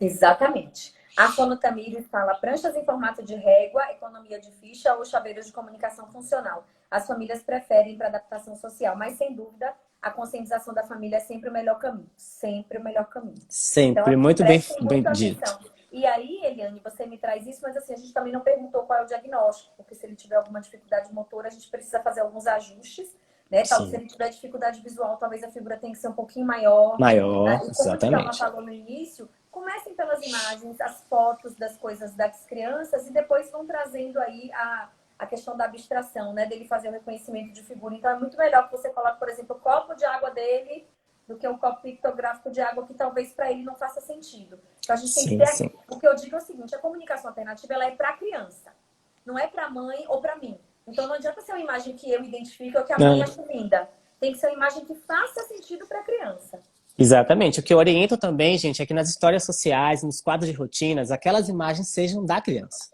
Exatamente. A Fono Tamires fala pranchas em formato de régua, economia de ficha ou chaveiros de comunicação funcional. As famílias preferem para adaptação social, mas sem dúvida a conscientização da família é sempre o melhor caminho. Sempre o melhor caminho. Então, Sempre, assim, muito bem, prestem bem muita dito. atenção. E aí, Eliane, você me traz isso, mas assim, a gente também não perguntou qual é o diagnóstico, porque se ele tiver alguma dificuldade motora, a gente precisa fazer alguns ajustes, né? Talvez se Sim. ele tiver dificuldade visual, talvez a figura tenha que ser um pouquinho maior. Maior, E como o Djalma exatamente. falou no início, comecem pelas imagens, as fotos das coisas das crianças e depois vão trazendo aí a questão da abstração, né? Dele fazer o reconhecimento de figura. Então é muito melhor que você coloque, por exemplo, o copo de água dele do que um copo pictográfico de água que talvez para ele não faça sentido. Então a gente tem que Sim, ter... sim. O que eu digo é o seguinte, a comunicação alternativa ela é para a criança, não é para a mãe ou para mim. Então não adianta ser uma imagem que eu identifique ou que a mãe Não, ache linda. Tem que ser uma imagem que faça sentido para a criança. exatamente. O que eu oriento também, gente, é que nas histórias sociais, nos quadros de rotinas, aquelas imagens sejam da criança.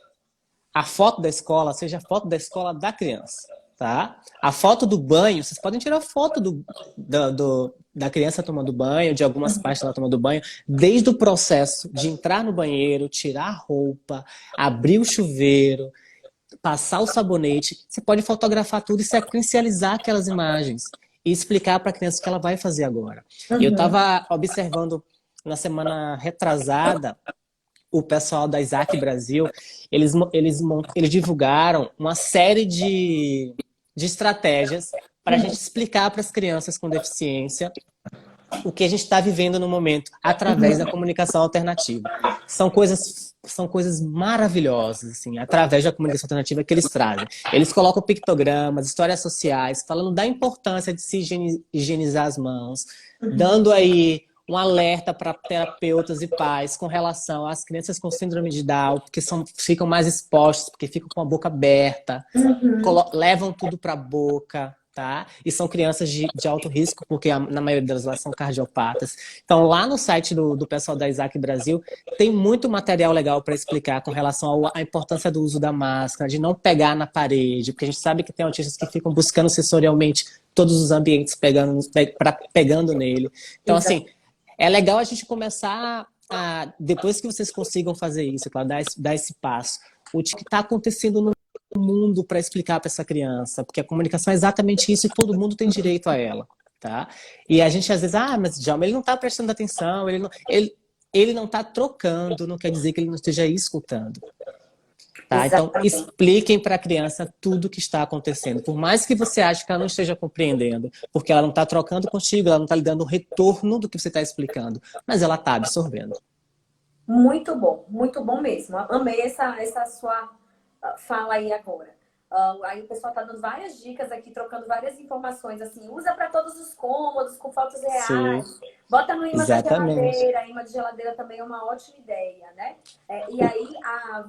A foto da escola seja a foto da escola da criança, tá? A foto do banho, vocês podem tirar foto da criança tomando banho, de algumas partes dela tomando banho, desde o processo de entrar no banheiro, tirar a roupa, abrir o chuveiro, passar o sabonete. Você pode fotografar tudo e sequencializar aquelas imagens e explicar para a criança o que ela vai fazer agora. Eu estava observando na semana retrasada o pessoal da Isaac Brasil, eles divulgaram uma série de estratégias para a gente explicar para as crianças com deficiência o que a gente está vivendo no momento através da comunicação alternativa. São coisas maravilhosas, assim, através da comunicação alternativa que eles trazem. Eles colocam pictogramas, histórias sociais, falando da importância de se higienizar as mãos, dando aí um alerta para terapeutas e pais com relação às crianças com síndrome de Down, porque ficam mais expostas, porque ficam com a boca aberta, levam tudo para a boca, tá? E são crianças de alto risco, porque na maioria delas elas são cardiopatas. Então, lá no site do pessoal da Isaac Brasil, tem muito material legal para explicar com relação à importância do uso da máscara, de não pegar na parede, porque a gente sabe que tem autistas que ficam buscando sensorialmente todos os ambientes pegando nele. Então, assim, é legal a gente começar depois que vocês consigam fazer isso, claro, dar esse passo, o que está acontecendo no mundo para explicar para essa criança, porque a comunicação é exatamente isso e todo mundo tem direito a ela, tá? E a gente às vezes, mas Djalma, ele não está prestando atenção, ele não está trocando, não quer dizer que ele não esteja escutando. Tá? Então, expliquem para a criança tudo o que está acontecendo. Por mais que você ache que ela não esteja compreendendo, porque ela não está trocando contigo, ela não está lhe dando o retorno do que você está explicando, mas ela está absorvendo. Muito bom mesmo. Amei essa sua fala aí agora. Aí o pessoal tá dando várias dicas aqui, trocando várias informações, assim, usa para todos os cômodos, com fotos reais. Sim. Bota no imã da Exatamente. geladeira. Imã de geladeira também é uma ótima ideia, né? E aí,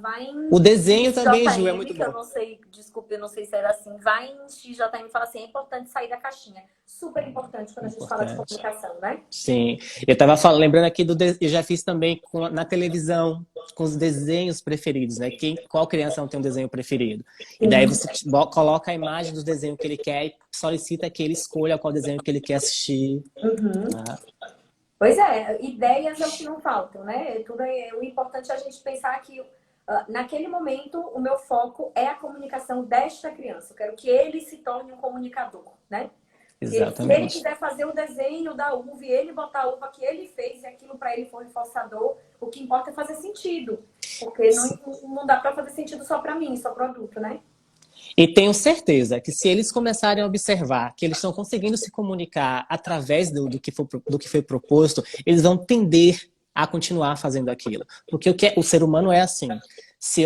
vai em O desenho também, Ju, é XJM, muito que eu bom. não sei, desculpe, eu não sei se era assim. Vai em XJM e fala assim, é importante sair da caixinha. Super importante quando a gente fala de Importante. comunicação, né? Sim. Eu tava falando, lembrando aqui eu já fiz também na televisão, com os desenhos preferidos, né? Qual criança não tem um desenho preferido? E daí Sim. você coloca a imagem do desenho que ele quer e solicita que ele escolha qual desenho que ele quer assistir. Uhum. Tá? Pois é, ideias é o que não faltam, né? O importante é a gente pensar que naquele momento o meu foco é a comunicação desta criança. Eu quero que ele se torne um comunicador, né? Se ele Exatamente. quiser fazer o desenho da uva e ele botar a uva que ele fez e aquilo para ele for reforçador, o que importa é fazer sentido. Porque não dá para fazer sentido só para mim, só para o adulto, né? E tenho certeza que se eles começarem a observar que eles estão conseguindo se comunicar através do que foi proposto, eles vão tender a continuar fazendo aquilo. Porque o ser humano é assim. Se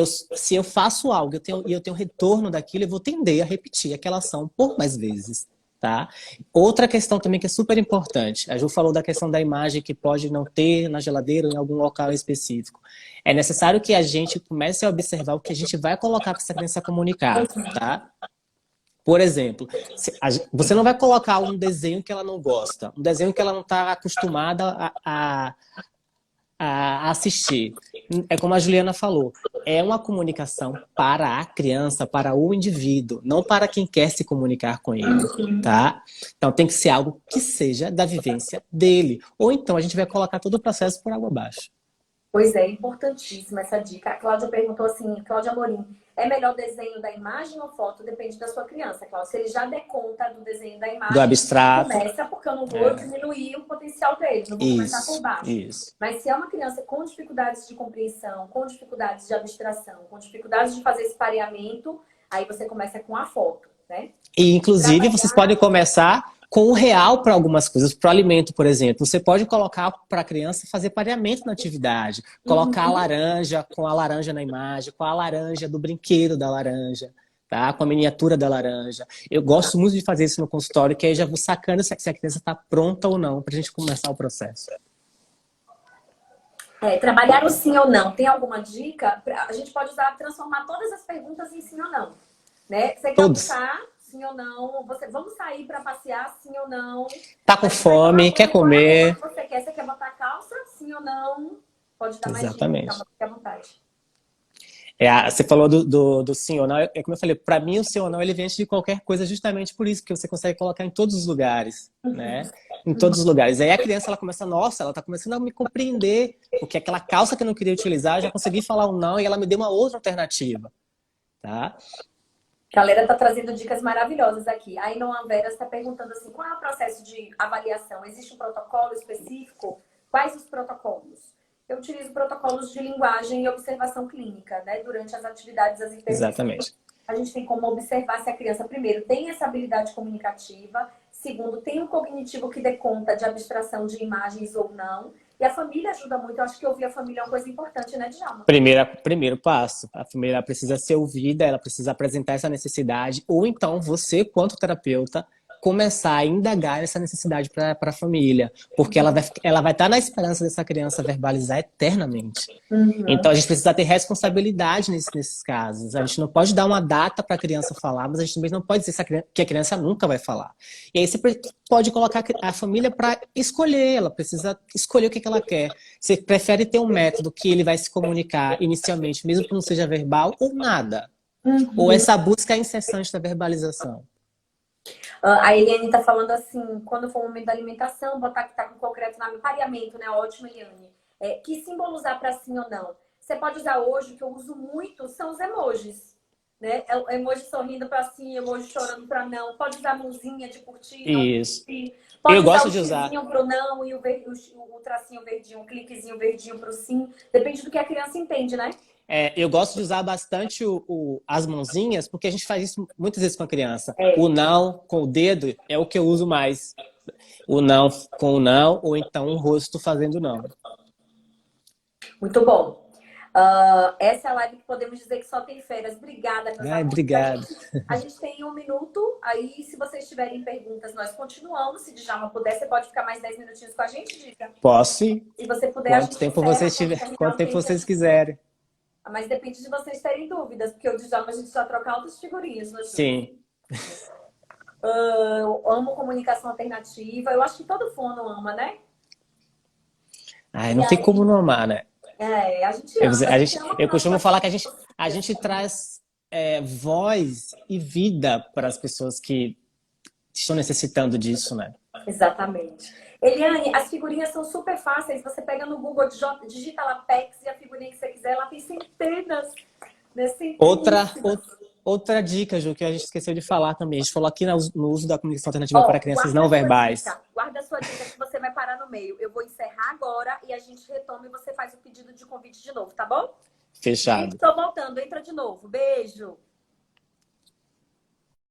eu faço algo e eu tenho retorno daquilo, eu vou tender a repetir aquela ação por mais vezes. Tá? Outra questão também que é super importante. A Ju falou da questão da imagem que pode não ter na geladeira ou em algum local específico. É necessário que a gente comece a observar o que a gente vai colocar para essa criança comunicar, tá? Por exemplo, você não vai colocar um desenho que ela não gosta, um desenho que ela não está acostumada a assistir. É como a Juliana falou, é uma comunicação para a criança, para o indivíduo, não para quem quer se comunicar com ele, tá? Então tem que ser algo que seja da vivência dele. Ou então a gente vai colocar todo o processo por água abaixo. Pois é, importantíssima essa dica. A Cláudia perguntou assim, Cláudia Amorim, é melhor desenho da imagem ou foto? Depende da sua criança, Cláudia. Se ele já der conta do desenho da Do imagem, abstrato. começa, porque eu não vou diminuir o potencial dele, não vou começar por baixo. Isso. Mas se é uma criança com dificuldades de compreensão, com dificuldades de abstração, com dificuldades de fazer esse pareamento, aí você começa com a foto, né? E, inclusive, vocês podem começar com o real para algumas coisas, para o alimento, por exemplo. Você pode colocar para a criança fazer pareamento na atividade. Colocar a laranja com a laranja na imagem, com a laranja do brinquedo da laranja, tá? Com a miniatura da laranja. Eu gosto muito de fazer isso no consultório, que aí já vou sacando se a criança está pronta ou não para a gente começar o processo. Trabalhar o sim ou não. Tem alguma dica? A gente pode transformar todas as perguntas em sim ou não. Né? Você quer almoçar? Sim ou não? Vamos sair para passear? Sim ou não? Tá com fome? Quer comer? Você quer botar calça? Sim ou não? Pode dar mais Exatamente. dica, fique à vontade. Você falou do sim ou não. É como eu falei, para mim o sim ou não ele vem antes de qualquer coisa justamente por isso, que você consegue colocar em todos os lugares, né? Em todos os lugares. Aí a criança, ela começa, nossa, ela tá começando a me compreender, porque aquela calça que eu não queria utilizar, eu já consegui falar um não e ela me deu uma outra alternativa, tá? A galera tá trazendo dicas maravilhosas aqui. A Inoan Vera está perguntando assim, qual é o processo de avaliação? Existe um protocolo específico? Quais os protocolos? Eu utilizo protocolos de linguagem e observação clínica, né? Durante as atividades, as intervenções. Exatamente. A gente tem como observar se a criança, primeiro, tem essa habilidade comunicativa, segundo, tem um cognitivo que dê conta de abstração de imagens ou não. E a família ajuda muito. Eu acho que ouvir a família é uma coisa importante, né, Djalma? Primeiro passo. A família precisa ser ouvida, ela precisa apresentar essa necessidade, ou então você, quanto terapeuta, começar a indagar essa necessidade para a família, porque ela vai estar na esperança dessa criança verbalizar eternamente. Então a gente precisa ter responsabilidade nesses casos. A gente não pode dar uma data para a criança falar, mas a gente também não pode dizer que a criança nunca vai falar. E aí você pode colocar a família para escolher, ela precisa escolher o que ela quer. Você prefere ter um método que ele vai se comunicar inicialmente, mesmo que não seja verbal, ou nada? Ou essa busca incessante da verbalização? A Eliane está falando assim, quando for o momento da alimentação, botar que está com concreto no pareamento, né? Ótimo, Eliane. Que símbolo usar para sim ou não? Você pode usar hoje, o que eu uso muito, são os emojis. Né? Emoji sorrindo para sim, emoji chorando para não. Pode usar a mãozinha de curtir. Isso. Pode eu usar gosto o de usar. xizinho pro não e o tracinho verdinho, o cliquezinho verdinho pro sim. Depende do que a criança entende, né? Eu gosto de usar bastante as mãozinhas, porque a gente faz isso muitas vezes com a criança. O não com o dedo é o que eu uso mais. O não com o não, ou então o rosto fazendo não. Muito bom. Essa é a live que podemos dizer que só tem férias. Obrigada, meus Ai, amores. obrigado. A gente tem 1 minuto. Aí, se vocês tiverem perguntas, nós continuamos. Se Djalma puder, você pode ficar mais 10 minutinhos com a gente, Dica? Posso sim. Se você puder, a gente encerra quando terminar Quanto o tempo tempo que a vocês gente... quiserem. Mas depende de vocês terem dúvidas, porque o Djalma a gente só troca altas figurinhas no Zoom. Sim. Eu amo comunicação alternativa. Eu acho que todo fono ama, né? Ai, E não tem aí, como não amar, né? a gente ama. A gente ama Eu quando costumo as falar que pessoas... a gente traz voz e vida para as pessoas que estão necessitando disso, né? Exatamente. Eliane, as figurinhas são super fáceis. Você pega no Google, digita lá PEX e a figurinha que você quiser, lá tem centenas, né? Outra, Centeníssimas. outra dica, Ju, que a gente esqueceu de falar também. A gente falou aqui no uso da comunicação alternativa para crianças não verbais. Guarda a sua dica que você vai parar no meio. Eu vou encerrar agora e a gente retoma e você faz o pedido de convite de novo, tá bom? Fechado. Estou voltando, entra de novo. Beijo.